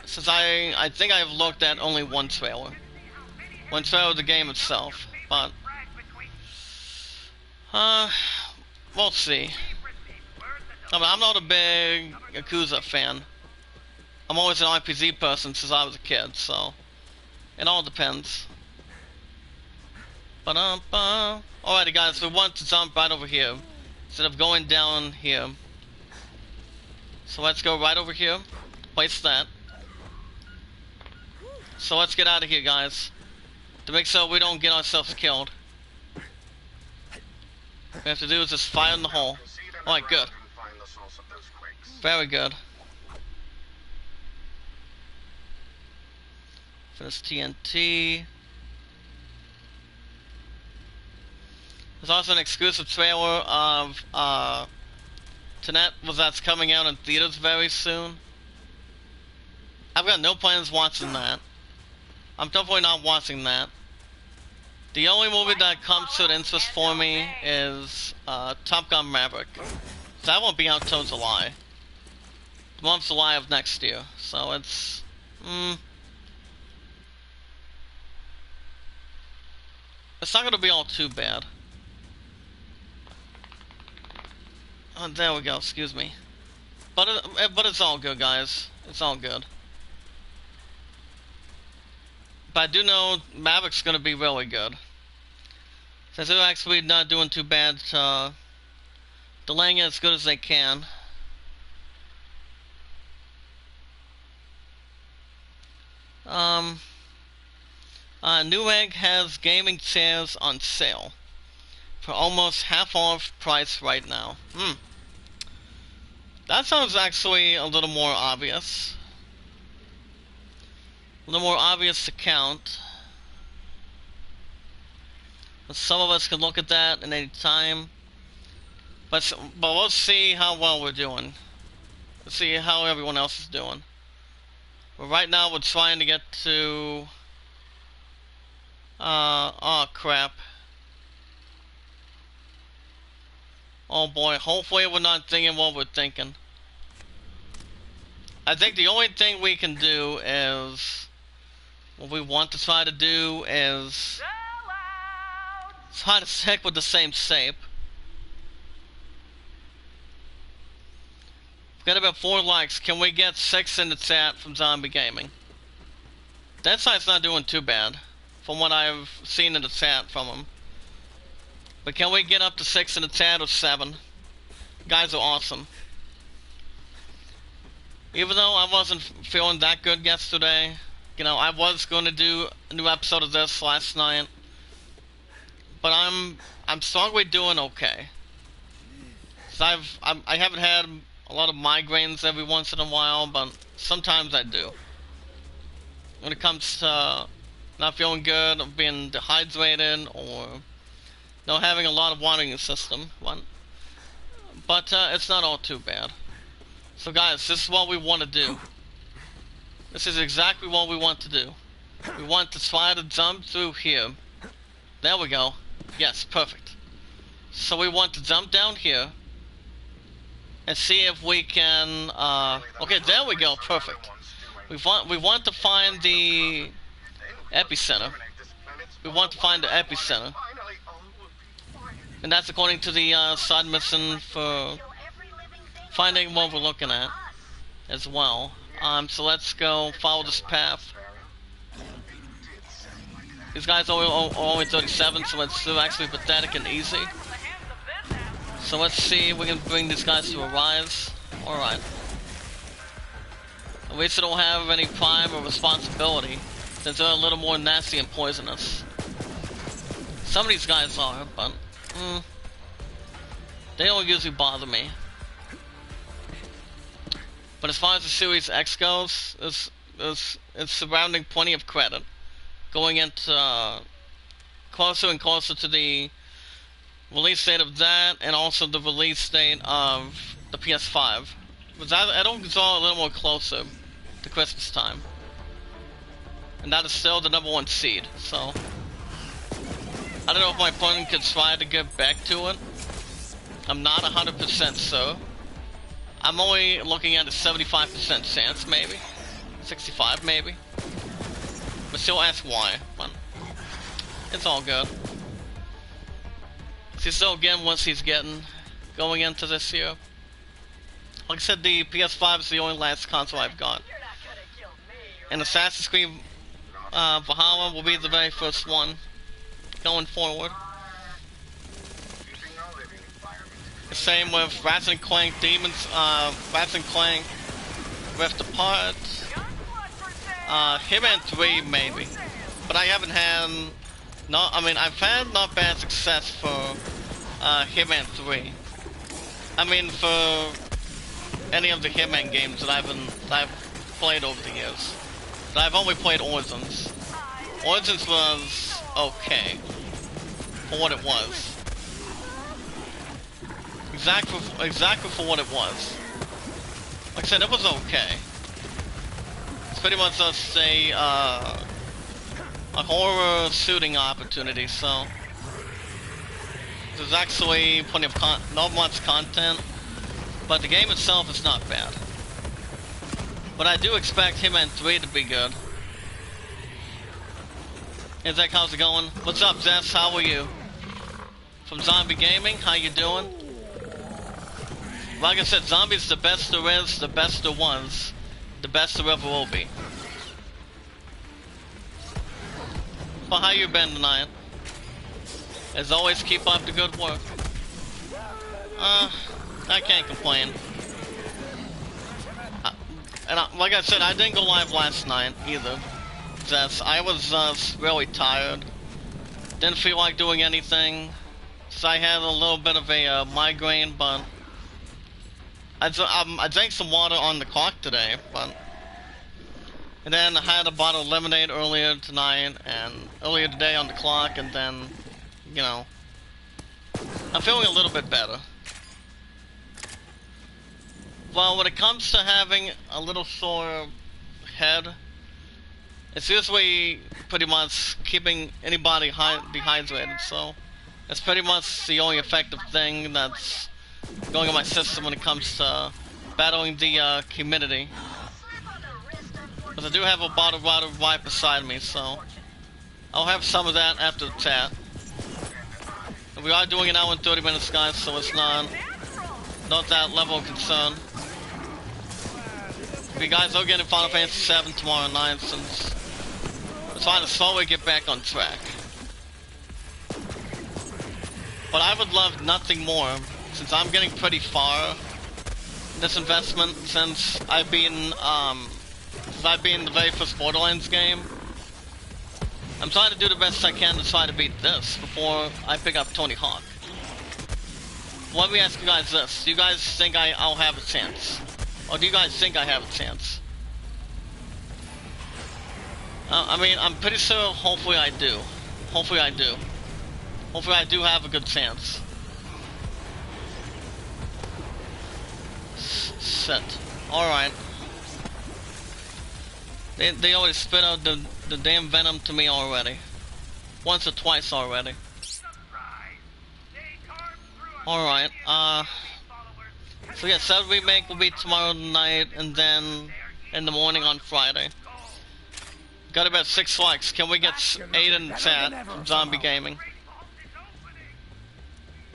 Since I think I've looked at only one trailer. One trailer of the game itself, but... we'll see. I mean, I'm not a big Yakuza fan. I'm always an RPG person since I was a kid, so... It all depends. Alrighty guys, we want to jump right over here, instead of going down here. So let's go right over here, place that. So let's get out of here, guys, to make sure we don't get ourselves killed. What we have to do is just fire in the hole. Alright, good. Very good. Finish TNT. There's also an exclusive trailer of Tenet that's coming out in theaters very soon. I've got no plans watching that. I'm definitely not watching that. The only movie that comes to an interest for me is Top Gun Maverick. So that won't be out till July. The month's July of next year. So it's... it's not gonna be all too bad. Oh, there we go, excuse me. But it's all good, guys. It's all good. But I do know Maverick's gonna be really good. Since they're actually not doing too bad, delaying it as good as they can. Newegg has gaming chairs on sale for almost half off price right now. That sounds actually a little more obvious. A little more obvious to count. Some of us can look at that at any time. But let's see how well we're doing. Let's see how everyone else is doing. But right now we're trying to get to... oh crap. Oh boy, hopefully we're not thinking what we're thinking. I think the only thing we can do is... what we want to try to do is... try to stick with the same shape. We've got about 4 likes. Can we get 6 in the chat from Zombie Gaming? That site's not doing too bad, from what I've seen in the chat from them. But can we get up to 6 in the chat or 7? You guys are awesome. Even though I wasn't feeling that good yesterday, you know, I was going to do a new episode of this last night. But I'm strongly doing okay. So I haven't had a lot of migraines every once in a while, but sometimes I do. When it comes to not feeling good, or being dehydrated, or having a lot of water in your system. But it's not all too bad. So guys, this is what we want to do. This is exactly what we want to do. We want to try to jump through here. There we go. Yes, perfect. So we want to jump down here and see if we can okay, there we go, perfect. We want to find the epicenter. We want to find the epicenter. And that's according to the side mission for finding what we're looking at as well. So let's go follow this path. These guys are only 37, so it's still actually pathetic and easy. So let's see if we can bring these guys to a rise. Alright. At least they don't have any crime or responsibility, since they're a little more nasty and poisonous. Some of these guys are, but they don't usually bother me. But as far as the Series X goes, it's surrounding plenty of credit. Going into closer and closer to the release date of that, and also the release date of the PS5. But I don't draw a little more closer to Christmas time. And that is still the #1 seed, so... I don't know if my opponent could try to get back to it. I'm not 100% sure. I'm only looking at a 75% chance, maybe. 65, maybe. But still ask why. But it's all good. See, so again, once he's getting going into this year. Like I said, the PS5 is the only last console I've got. And Assassin's Creed Valhalla will be the very first one going forward. The same with Ratchet & Clank Demons, Ratchet & Clank Rift Apart, Hitman 3 maybe, but I haven't had, I've had not bad success for Hitman 3. I mean, for any of the Hitman games that I've played over the years. But I've only played Origins. Origins was okay for what it was. Exactly for what it was. Like I said, it was okay. It's pretty much just a horror shooting opportunity, so there's actually plenty of not much content, but the game itself is not bad. But I do expect Hitman 3 to be good. Hey Zach, how's it going? What's up, Zess? How are you? From Zombie Gaming, how you doing? Like I said, Zombie's the best there is, the best there was, the best there ever will be. Well, how you been tonight? As always, keep up the good work. I can't complain. Like I said, I didn't go live last night either. Zess, I was really tired. Didn't feel like doing anything. So I had a little bit of a migraine, but I drank some water on the clock today, but and then I had a bottle of lemonade earlier tonight and earlier today on the clock, and then, you know, I'm feeling a little bit better. Well, when it comes to having a little sore head, it's usually pretty much keeping anybody dehydrated, so it's pretty much the only effective thing that's going in my system when it comes to battling the humidity. Because I do have a bottle of water right beside me, so I'll have some of that after the chat. And we are doing an hour and 30 minutes, guys, so it's not that level of concern. If you guys are getting Final Fantasy VII tomorrow night, since we're trying to slowly get back on track. But I would love nothing more, since I'm getting pretty far in this investment, since I've been the very first Borderlands game. I'm trying to do the best I can to try to beat this before I pick up Tony Hawk. Let me ask you guys this: do you guys think I'll have a chance? Or do you guys think I have a chance? I mean, I'm pretty sure, hopefully I do. Hopefully I do. Hopefully I do have a good chance. Shit. Alright. They already spit out the damn venom to me already. Once or twice already. Alright, so yeah, 7 Remake will be tomorrow night, and then in the morning on Friday. Got about 6 likes. Can we get 8 in the chat from Zombie Gaming?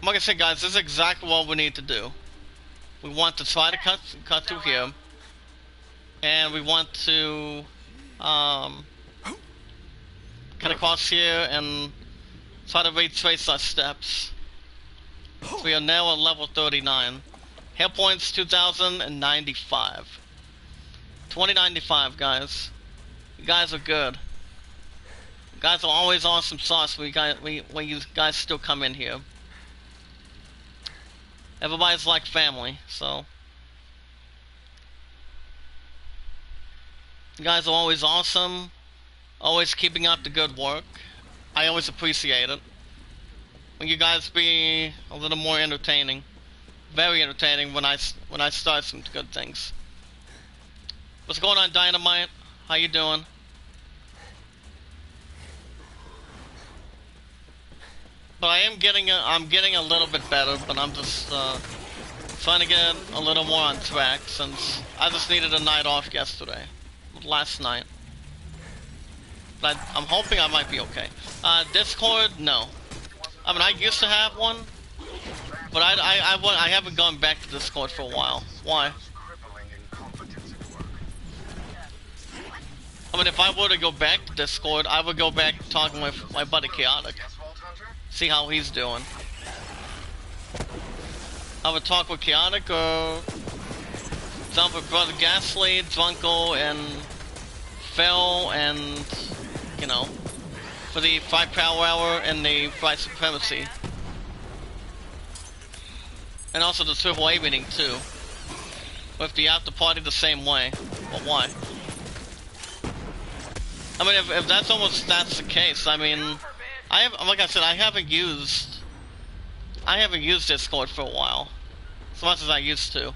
Like I said, guys, this is exactly what we need to do. We want to try to cut through here, and we want to cut across here and try to retrace our steps. So we are now at level 39. Hit points 2095. 2095, guys. You guys are good. You guys are always awesome sauce when you guys still come in here. Everybody's like family, so. You guys are always awesome. Always keeping up the good work. I always appreciate it. When you guys be a little more entertaining. Very entertaining when I start some good things. What's going on, Dynamite? How you doing? But I'm getting a little bit better, but I'm just trying to get a little more on track, since I just needed a night off yesterday, last night. But I'm hoping I might be okay. Discord, no. I mean, I used to have one, but I haven't gone back to Discord for a while. Why? I mean, if I were to go back to Discord, I would go back talking with my buddy Chaotic. See how he's doing. I would talk with Chaotic, or jump with Brother Ghastly, Drunko, and Phil, and, you know, for the Fight Power Hour and the Fight Supremacy. And also the AAA meeting, too. With the after party the same way. But why? I mean, if that's the case, I mean, like I said, I haven't used Discord for a while, as much as I used to.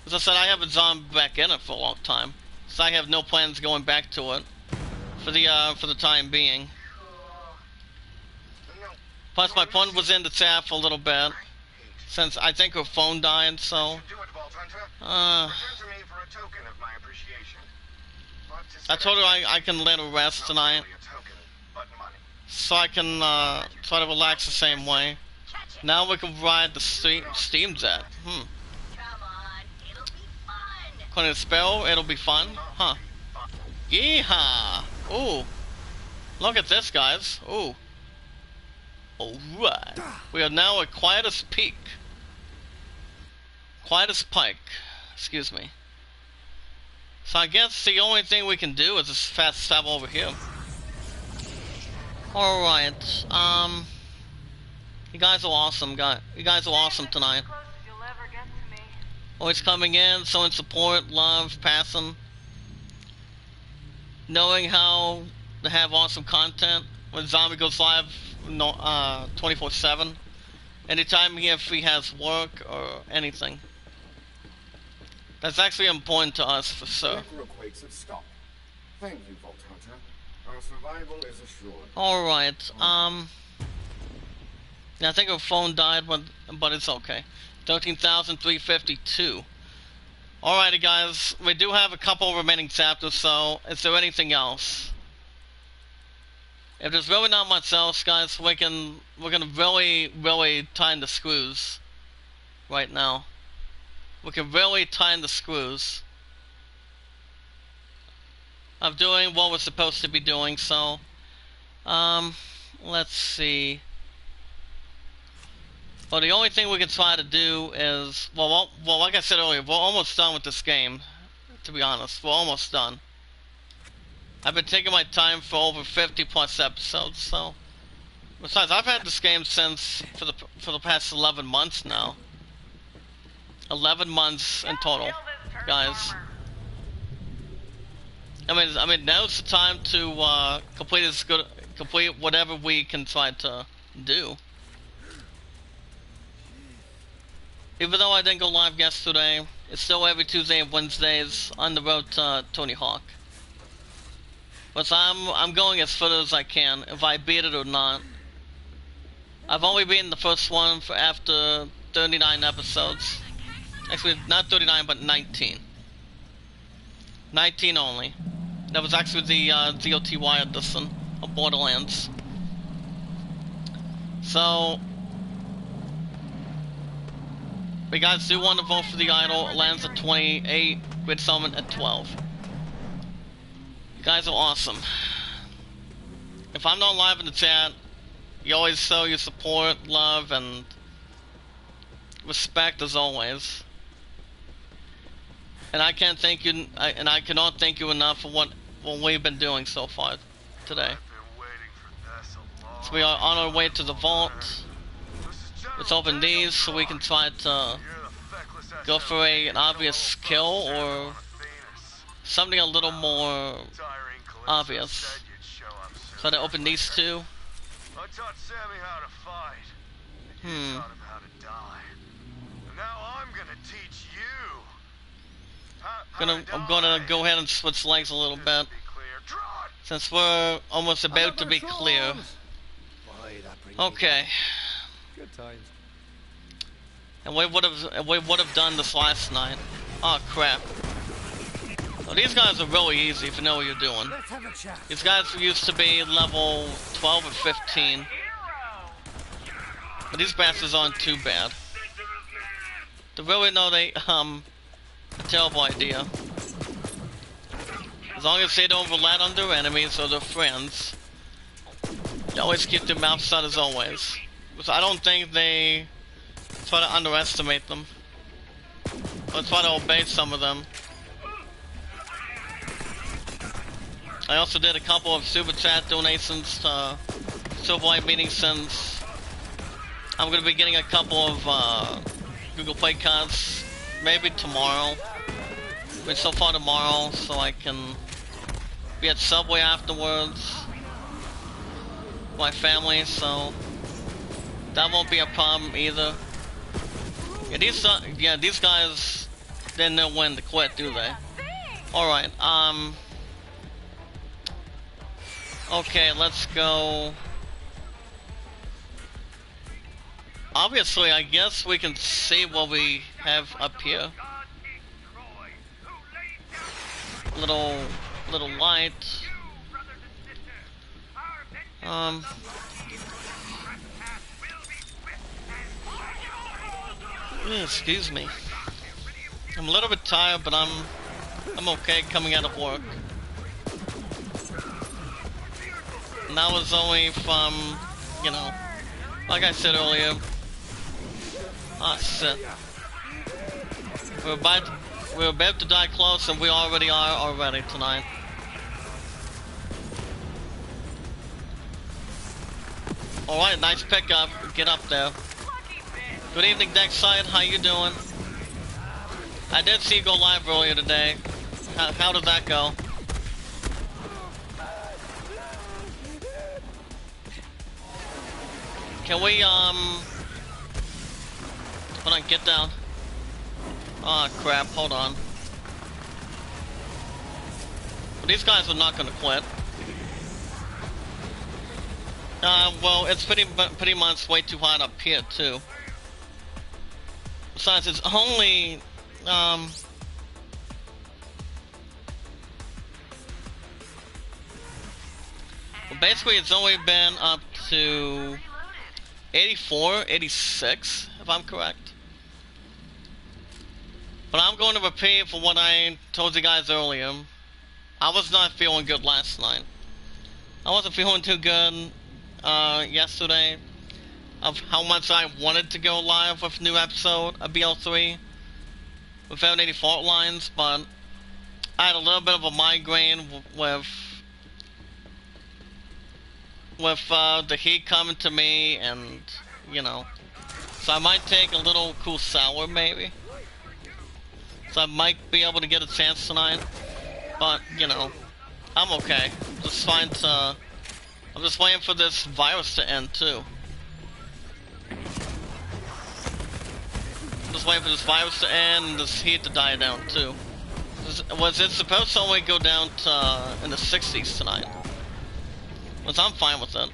As I said, I haven't gone back in it for a long time, so I have no plans going back to it for the time being. Plus, my phone was in the chat for a little bit, since I think her phone died, so... I told her I can let her rest tonight, so I can try to relax the same way. Now we can ride the Steam Deck. According to spell, it'll be fun. Huh. Yeehaw! Ooh. Look at this, guys. Ooh. Alright. We are now at Quietest Peak. Quietest Pike. Excuse me. So I guess the only thing we can do is just fast travel over here. Alright. You guys are awesome, You guys are awesome tonight. Always coming in, showing support, love, passing. Knowing how to have awesome content when Zombie goes live 24/7. Anytime if he has work or anything. That's actually important to us for sure. Thank you, Vault Hunter. Our survival is assured. Alright, yeah, I think her phone died, but it's okay. 13,352. Alrighty, guys, we do have a couple remaining chapters, so is there anything else? If there's really not much else, guys, we're gonna really tighten the screws right now. We can really tighten the screws of doing what we're supposed to be doing, so let's see. Well, the only thing we can try to do is, well, like I said earlier, we're almost done with this game, to be honest. We're almost done. I've been taking my time for over 50 plus episodes, so... Besides, I've had this game since, for the past 11 months now. 11 months in total, guys. I mean, now's the time to, complete whatever we can try to do. Even though I didn't go live yesterday, it's still every Tuesday and Wednesdays on the road to Tony Hawk. But I'm going as far as I can, if I beat it or not. I've only beaten the first one for after 39 episodes. Actually, not 39, but 19. 19 only. That was actually the DOTY edition of Borderlands. So... if you guys do want to vote for the idol, it lands at 28, Grid Summon at 12. You guys are awesome. If I'm not live in the chat, you always show your support, love, and respect as always. And I can't thank you, and I cannot thank you enough for what we've been doing so far today. So we are on our way to the vault. Let's open these so we can try to go for an obvious kill or something a little more obvious. Try to open these two. I taught Sammy how to fight. You taught him how to die. And now I'm gonna teach you. I'm gonna go ahead and switch legs a little bit, since we're almost about to be clear. Okay. Good times. And we would have done this last night. Oh crap. Well, these guys are really easy if you know what you're doing. These guys used to be level 12 or 15. But these bastards aren't too bad. To really know they, a terrible idea. As long as they don't relate on their enemies or their friends, they always keep their mouths shut as always. So I don't think they try to underestimate them, or try to obey some of them. I also did a couple of super chat donations to Silverlight meetings, since I'm going to be getting a couple of Google Play cards maybe tomorrow. I mean, so far tomorrow, so I can be at Subway afterwards. My family, so that won't be a problem either. Yeah, these guys didn't know when to quit, do they? Alright, okay, let's go. Obviously, I guess we can see what we have up here. Little light. Excuse me. I'm a little bit tired, but I'm okay coming out of work. And that was only from, you know, like I said earlier. Ah, shit. We're about to die close, and we already are tonight. Alright, nice pickup. Get up there. Good evening, Deckside. How you doing? I did see you go live earlier today. How did that go? Can we, hold on, get down. Oh crap, hold on. But these guys are not gonna quit. Well, it's pretty much way too hot up here too. Besides, it's only, well, basically it's only been up to 84, 86, if I'm correct. But I'm going to repeat for what I told you guys earlier. I was not feeling good last night. I wasn't feeling too good yesterday of how much I wanted to go live with a new episode of BL3 without any fault lines, but I had a little bit of a migraine with the heat coming to me, and you know, so I might take a little cool sour maybe. So I might be able to get a chance tonight, but you know, I'm okay. I'm just waiting for this virus to end too. I'm just waiting for this virus to end and this heat to die down too. Was it supposed to only go down to in the 60s tonight? Which I'm fine with it.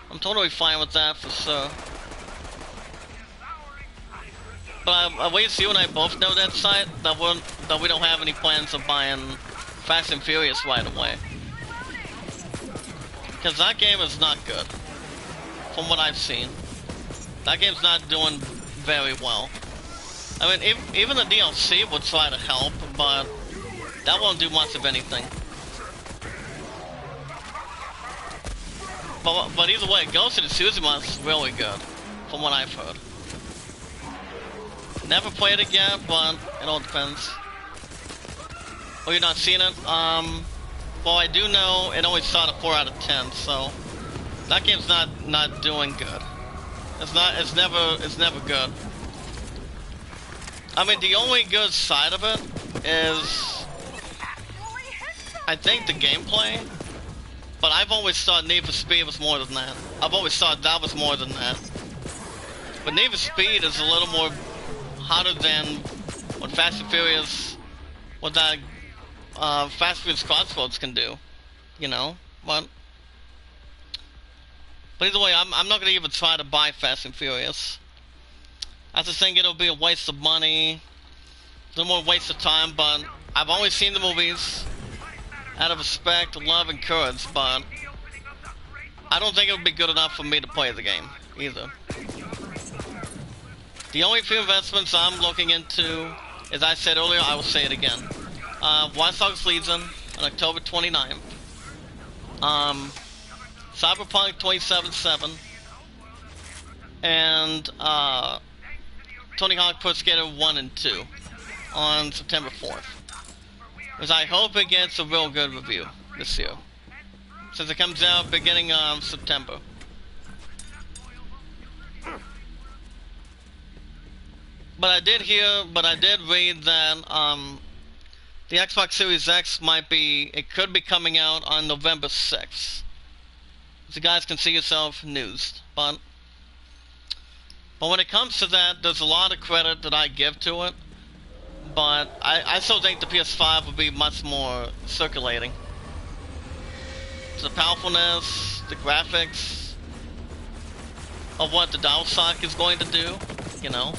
I'm totally fine with that for sure. But at least you and I both know that site, that we don't have any plans of buying Fast and Furious right away. Because that game is not good, from what I've seen. That game's not doing very well. I mean, even the DLC would try to help, but that won't do much of anything. But either way, Ghost of Tsushima is really good, from what I've heard. Never played it yet, but it all depends. Oh, you're not seeing it? Well, I do know it only shot a 4 out of 10, so that game's not doing good. It's never good. I mean, the only good side of it is, I think, the gameplay. But I've always thought Need for Speed was more than that. I've always thought that was more than that. But Need for Speed is a little more hotter than what Fast and Furious, what that Fast and Furious Crossroads can do, you know. But either way, I'm not gonna even try to buy Fast and Furious. I just think it'll be a waste of money, a little more waste of time. But I've always seen the movies out of respect, love, and courage. But I don't think it would be good enough for me to play the game either. The only few investments I'm looking into, as I said earlier, I will say it again. Watch Dogs Legion on October 29th. Cyberpunk 2077. And Tony Hawk Pro Skater 1 and 2 on September 4th. Because I hope it gets a real good review this year, since it comes out beginning of September. But I did read that the Xbox Series X it could be coming out on November 6th. So you guys can see yourself news. But when it comes to that, there's a lot of credit that I give to it. But I still think the PS5 would be much more circulating. The powerfulness, the graphics of what the DualShock is going to do, you know.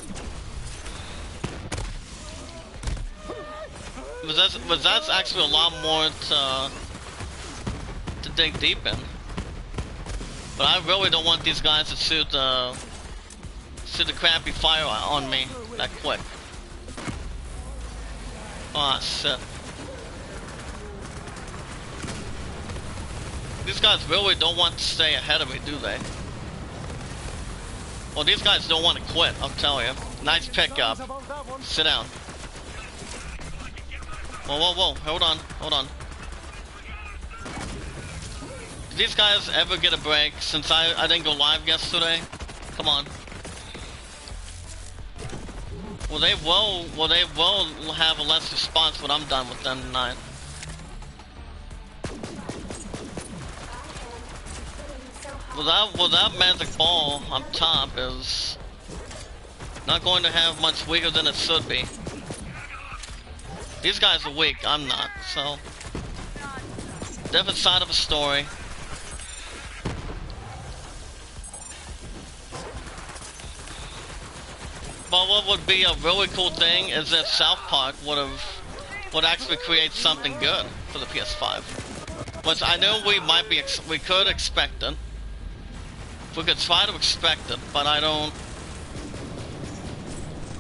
But that's actually a lot more to dig deep in. But I really don't want these guys to shoot the crappy fire on me that quick. Ah, shit. These guys really don't want to stay ahead of me, do they? Well, these guys don't want to quit, I'll tell you. Nice pickup. Sit down. Whoa, whoa, whoa. Hold on, hold on. Did these guys ever get a break since I didn't go live yesterday? Come on. Well, they will have a less response when I'm done with them tonight. Well, that magic ball on top is not going to have much weaker than it should be. These guys are weak, I'm not, so different side of a story. But what would be a really cool thing is if South Park would actually create something good for the PS5. Which I know we could expect it. We could try to expect it, but I don't.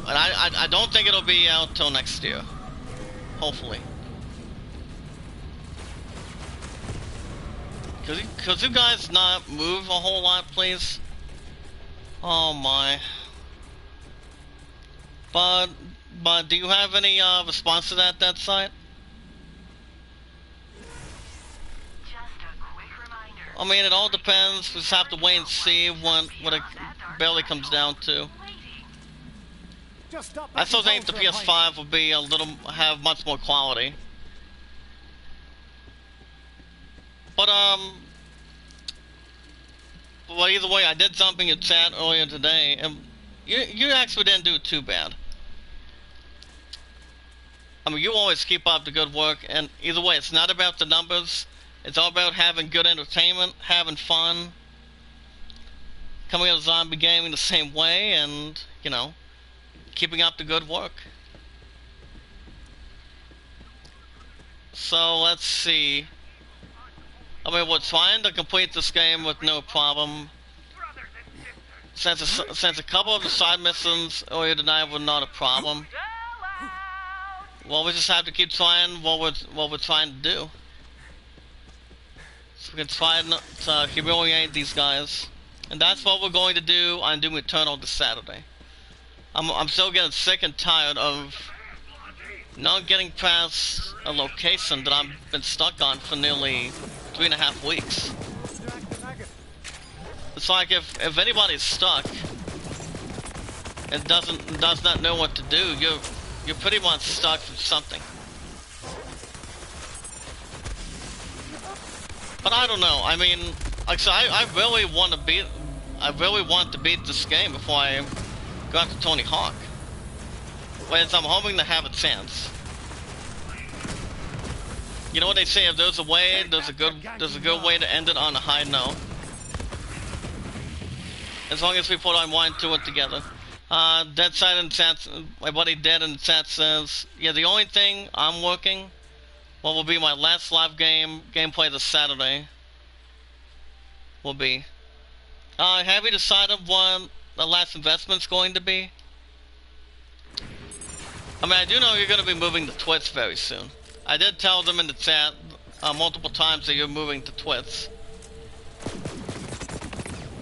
And I don't think it'll be out till next year. Hopefully. Could you guys not move a whole lot, please? Oh my. But do you have any response to that site? I mean, it all depends. We just have to wait and see what it barely comes down to. I still think the PS5 will be have much more quality. But well, either way, I did jump in your chat earlier today, and you actually didn't do too bad. I mean, you always keep up the good work, and either way, it's not about the numbers. It's all about having good entertainment, having fun, coming out of zombie gaming the same way, and, you know, keeping up the good work. So, let's see. I mean, we're trying to complete this game with no problem. Since a couple of the side missions earlier tonight were not a problem. Well, we just have to keep trying what we're trying to do. So we can try to humiliate these guys. And that's what we're going to do on Doom Eternal this Saturday. I'm still getting sick and tired of not getting past a location that I've been stuck on for nearly 3.5 weeks. It's like if anybody's stuck and does not know what to do, you're pretty much stuck with something. But I don't know. I mean, like I said, I really want to beat this game before I go after Tony Hawk. Whereas I'm hoping to have a chance. You know what they say? If there's a way, there's a good way to end it on a high note. As long as we put our mind to it together. Deadside in the chat, my buddy Dead in the chat says, yeah, the only thing I'm working, what will be my last live gameplay this Saturday, will be. Have you decided what the last investment's going to be? I mean, I do know you're going to be moving to Twitch very soon. I did tell them in the chat multiple times that you're moving to Twitch.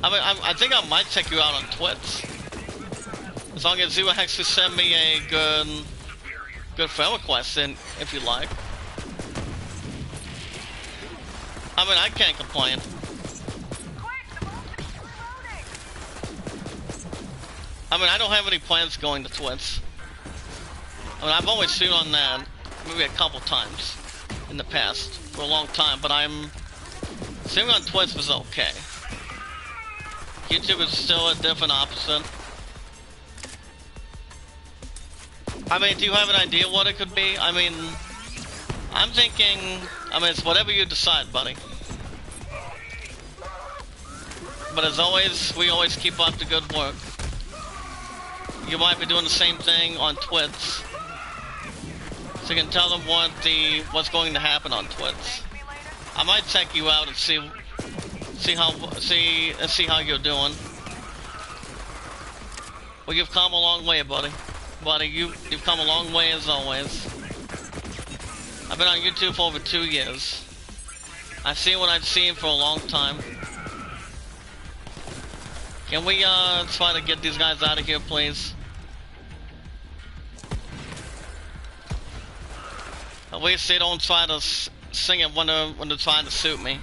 I mean, I think I might check you out on Twitch. As long as you actually send me a good friend request in, if you like. I mean, I can't complain. I mean, I don't have any plans going to Twitch. I mean, I've always seen on that. maybe a couple times in the past for a long time, but I'm streaming on Twitch was okay. YouTube is still a different option. I mean, do you have an idea what it could be? I mean, I'm thinking, it's whatever you decide, buddy. But as always, we always keep up the good work. You might be doing the same thing on Twitch. So you can tell them what's going to happen on Twitch. I might check you out and see how you're doing. Well, you've come a long way, buddy. Buddy, you've come a long way as always. I've been on YouTube for over 2 years. I've seen what I've seen for a long time. Can we try to get these guys out of here, please? At least they don't try to sing it when they're trying to shoot me.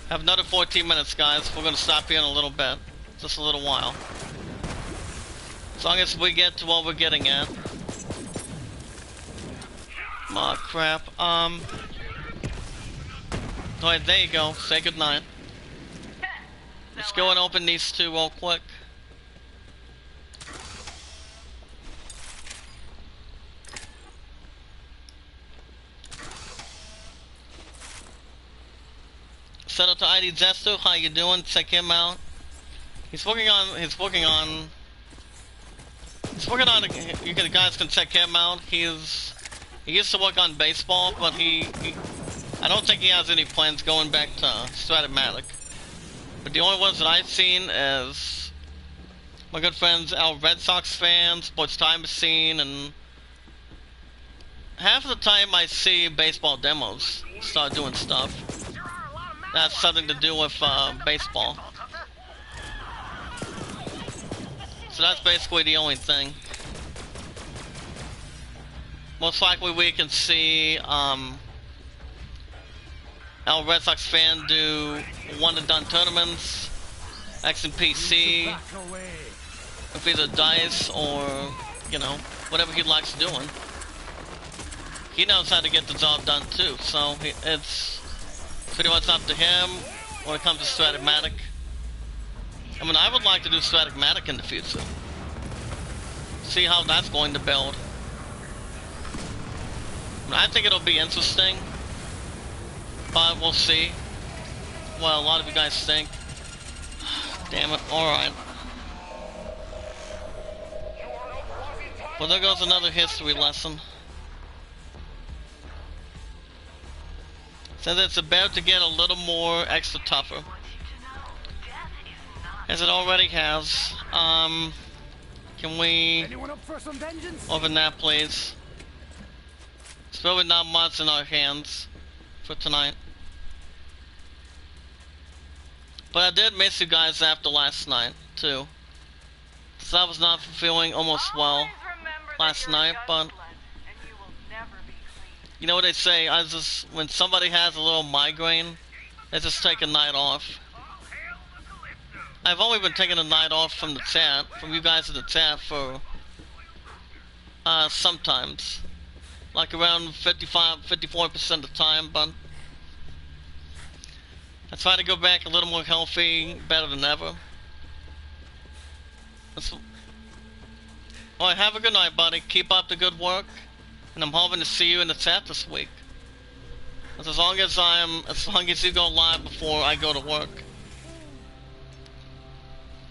I have another 14 minutes, guys. We're gonna stop here in a little bit, just a little while. As long as we get to what we're getting at. Oh crap. Alright, there you go. Say goodnight. Let's go and open these two real quick. Shout out to ID Zesto, how you doing? Check him out. He's working on, you guys can check him out. He used to work on baseball, but I don't think he has any plans going back to Stratomatic. But the only ones that I've seen is my good friends, our Red Sox fans, Sports Time Machine, and half of the time I see baseball demos start doing stuff. That's something to do with baseball. So that's basically the only thing. Most likely we can see our Red Sox fan do one and done tournaments, X and PC, with either dice or, you know, whatever he likes doing. He knows how to get the job done too, so it's pretty much up to him when it comes to Stratomatic. I mean, I would like to do Stratomatic in the future. See how that's going to build. I think it'll be interesting, but we'll see. Well, a lot of you guys think. Damn it, alright. Well, there goes another history lesson. Since it's about to get a little more extra tougher, as it already has. Can we open that, please? There's really not much in our hands for tonight. But I did miss you guys after last night, too. Because I was not feeling almost well last night, but you know what they say, when somebody has a little migraine, they just take a night off. I've only been taking a night off from the chat, from you guys in the chat for, sometimes. Like around 54% of the time, but I try to go back a little more healthy, better than ever. Alright, have a good night, buddy. Keep up the good work. And I'm hoping to see you in the chat this week. As long as you go live before I go to work.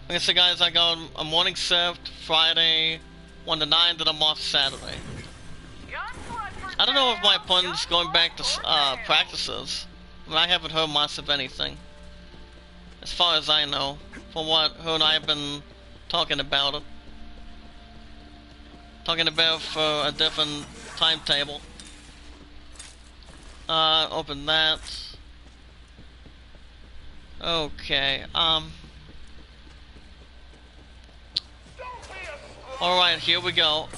Like I said, guys, I got a morning shift Friday, 1 to 9, then I'm off Saturday. I don't know if my opponent's going back to practices. I mean, I haven't heard much of anything, as far as I know, from who and I have been talking about it. Talking about for a different timetable. Open that. Okay, alright, here we go.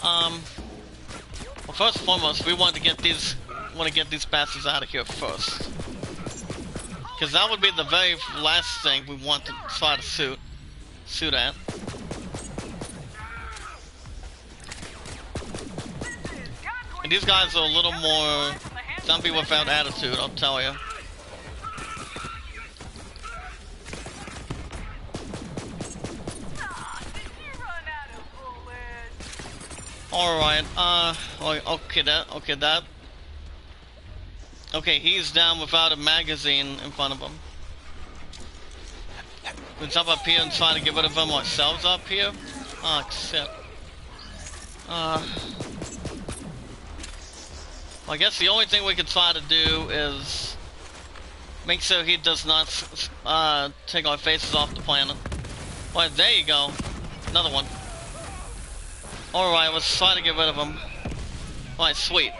Well, first and foremost, we want to get these bastards out of here first. Because that would be the very last thing we want to try to shoot at. And these guys are a little more zombie without attitude, I'll tell you. Alright, okay that. Okay, he's down without a magazine in front of him. We jump up here and try to get rid of him ourselves up here? Oh, shit. Well, I guess the only thing we can try to do is make sure he does not take our faces off the planet. Well, there you go. Another one. Alright, let's try to get rid of him. Alright, sweet.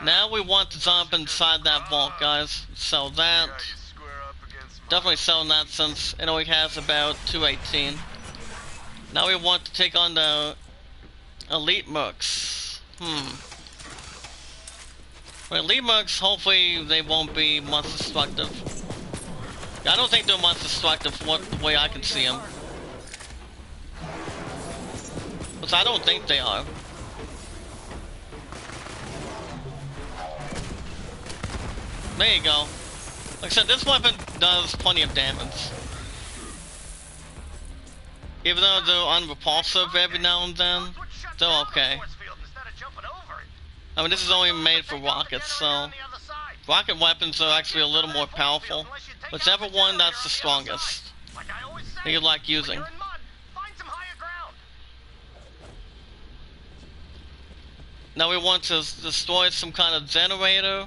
Now we want to jump inside that vault, guys. Sell that. Definitely selling that since it only has about 218. Now we want to take on the elite mercs. Well, elite mercs, hopefully they won't be much destructive. I don't think they're much destructive the way I can see them. Which I don't think they are. There you go. Like I said, this weapon does plenty of damage. Even though they're unrepulsive every now and then, they're okay. I mean, this is only made for rockets, so rocket weapons are actually a little more powerful. Whichever one that's the strongest that you like using. Now we want to destroy some kind of generator.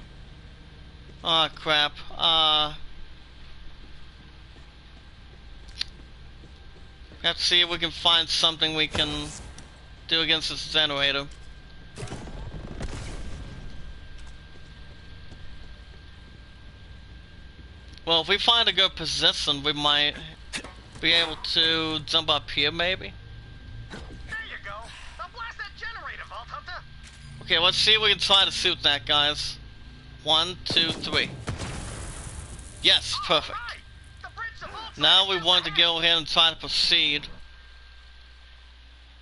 Oh crap. We have to see if we can find something we can do against this generator. Well, if we find a good position, we might be able to jump up here, maybe. There you go. Now blast that generator, Vault Hunter. Okay, let's see if we can try to shoot that, guys. 1, 2, 3. Yes, perfect. Now we want to go ahead and try to proceed.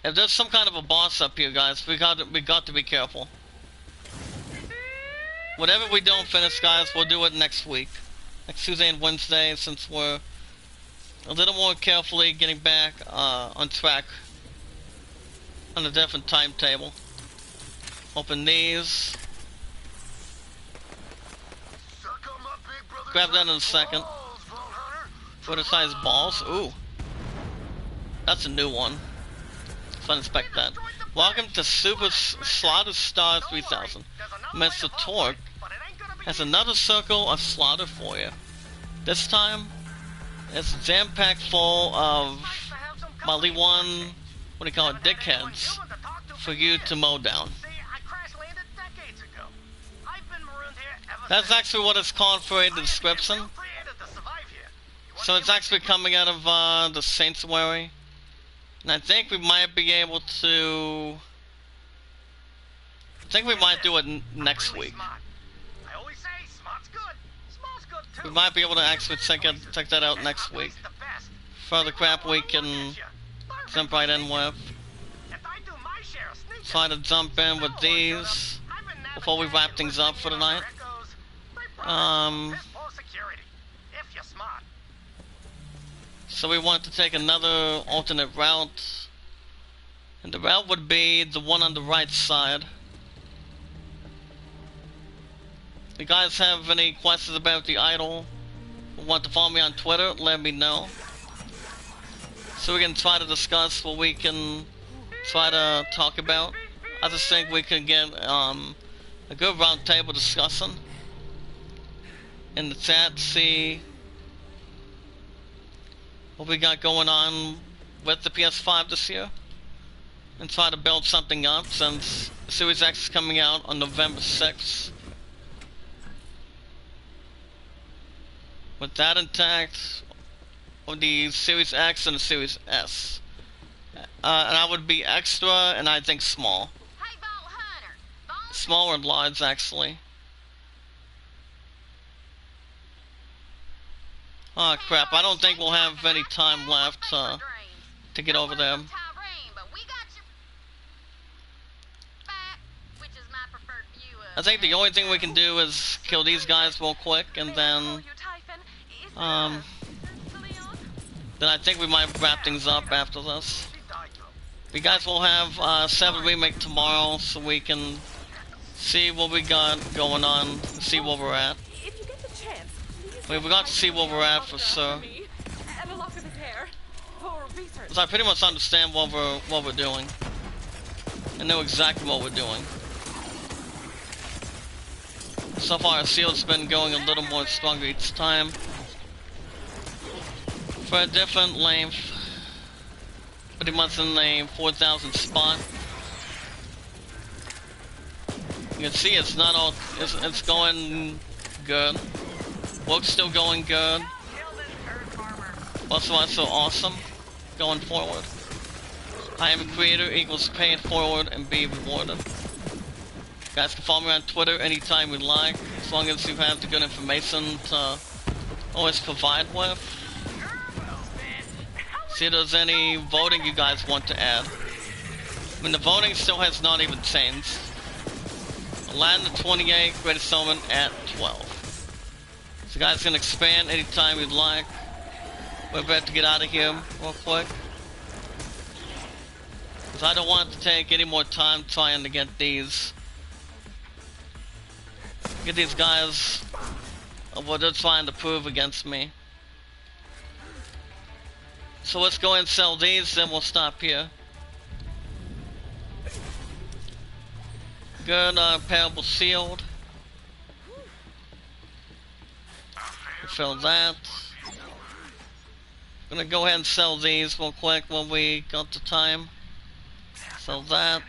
If there's some kind of a boss up here, guys, we got to be careful. Whatever we don't finish, guys, we'll do it next week. Next Tuesday and Wednesday, since we're a little more carefully getting back on track on a different timetable. Open these. Grab that in a second. What a size balls? Ooh. That's a new one. Let's inspect that. Welcome to Super Slaughter Star 3000. Mr. Torque has another circle of slaughter for you. This time, it's jam-packed full of Molly One, what do you call it, dickheads, for you to mow down. That's actually what it's called for in the description. So it's actually coming out of the sanctuary. And I think we might be able to... I think we might do it next week. We might be able to actually check that out next week. For other crap we can jump right in with. Try to jump in with these before we wrap things up for the night. So we want to take another alternate route. And the route would be the one on the right side. If you guys have any questions about the idol, or want to follow me on Twitter, let me know. So we can try to discuss what we can try to talk about. I just think we could get a good round table discussion in the chat, see what we got going on with the PS5 this year, and try to build something up since Series X is coming out on November 6th. With that intact, of the Series X and the Series S. And I would be extra and I think small. Small or large, actually. Oh crap, I don't think we'll have any time left to get over there. I think the only thing we can do is kill these guys real quick, and then I think we might wrap things up after this. You guys will have 7 remake tomorrow, so we can see what we got going on, see where we're at. We got to see where we're at for sure. So I pretty much understand what we're doing. I know exactly what we're doing. So far, our shield's been going a little more stronger each time. For a different length. Pretty much in the 4,000 spot. You can see it's not all, it's going good. Work's still going good. That's why it's so awesome. Going forward. Iamacreator equals Payitforward and be rewarded. You guys can follow me on Twitter anytime you like, as long as you have the good information to always provide with. See if there's any voting you guys want to add. I mean, the voting still has not even changed. Aladdin at 28, Greatest Summon at 12. So you guys can expand anytime you'd like. We're about to get out of here real quick. Because I don't want to take any more time trying to get these guys what they're trying to prove against me. So let's go and sell these, then we'll stop here. Good, Parable Sealed. Fill that. Gonna go ahead and sell these real quick when we got the time. Sell that.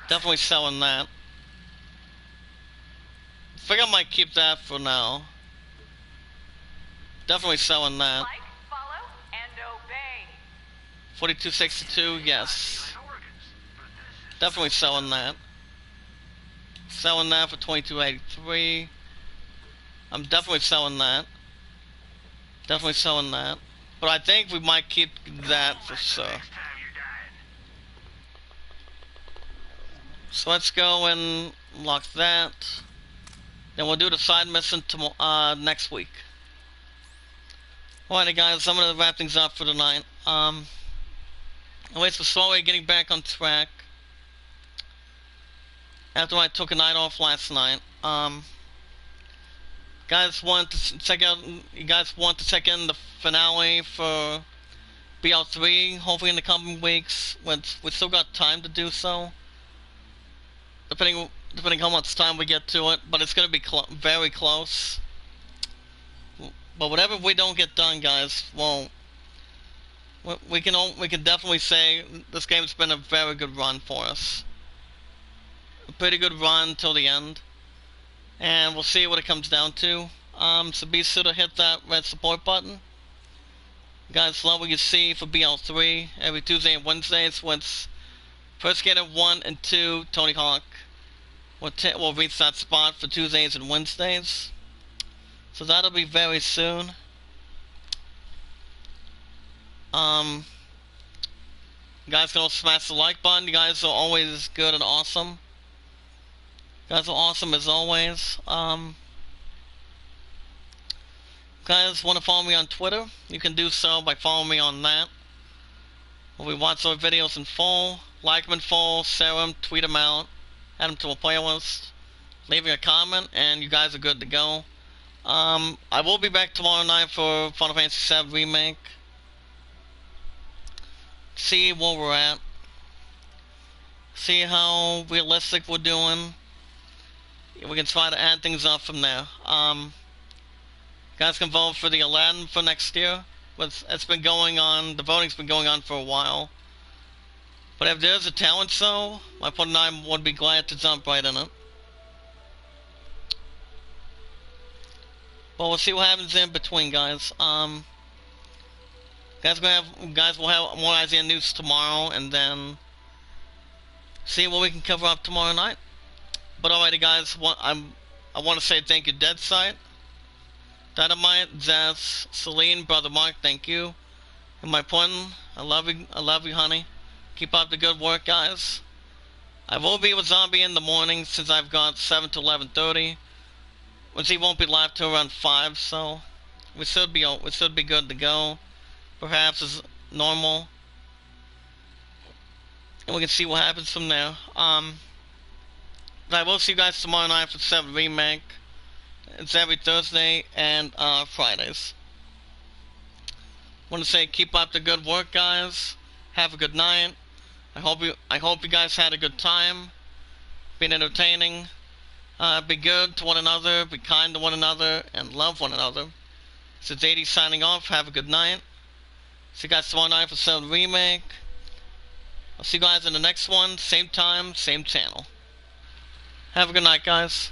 Definitely selling that. I think I might keep that for now. Definitely selling that. Like, follow, and obey. 4262, yes. Definitely selling that. Selling that for 2283. I'm definitely selling that. Definitely selling that. But I think we might keep that for sure. So let's go and lock that. Then we'll do the side mission next week. Alrighty guys, I'm gonna wrap things up for tonight. Anyways, we're slowly getting back on track. After I took a night off last night. Guys want to check out, you guys want to check in the finale for BL3, hopefully in the coming weeks. We still got time to do so. Depending how much time we get to it, but it's gonna be very close. But whatever we don't get done, guys, well, we can definitely say this game's been a very good run for us. A pretty good run till the end, and we'll see what it comes down to. So be sure to hit that red support button. Guys, love what you see for BL3 every Tuesday and Wednesdays. Once first Gator 1 and 2, Tony Hawk will reach that spot for Tuesdays and Wednesdays. So that'll be very soon. You guys can also smash the like button. You guys are always good and awesome. You guys are awesome as always. Guys want to follow me on Twitter? You can do so by following me on that. When we watch our videos in full, like them in full, share them, tweet them out, add them to a playlist, leaving a comment, and you guys are good to go. I will be back tomorrow night for Final Fantasy VII Remake. See where we're at. See how realistic we're doing. We can try to add things up from there. Guys can vote for the Aladdin for next year. It's been going on, the voting's been going on for a while. But if there's a talent show, my partner and I would be glad to jump right in it. But we'll see what happens in between, guys. Guys will have more Isaiah news tomorrow, and then see what we can cover up tomorrow night. But alrighty, guys, I want to say thank you, Deadsight, Dynamite, Zaz, Celine, Brother Mark, thank you, and my partner, I love you, honey. Keep up the good work, guys. I will be with Zombie in the morning since I've got 7 to 11:30. Which he won't be live till around 5, so we should be good to go. Perhaps as normal. And we can see what happens from there. But I will see you guys tomorrow night for 7 Remake. It's every Thursday and Fridays. Want to say keep up the good work, guys. Have a good night. I hope you guys had a good time. Been entertaining. Be good to one another. Be kind to one another, and love one another. This is 80 signing off. Have a good night. See you guys tomorrow night for 7 Remake. I'll see you guys in the next one. Same time, same channel. Have a good night, guys.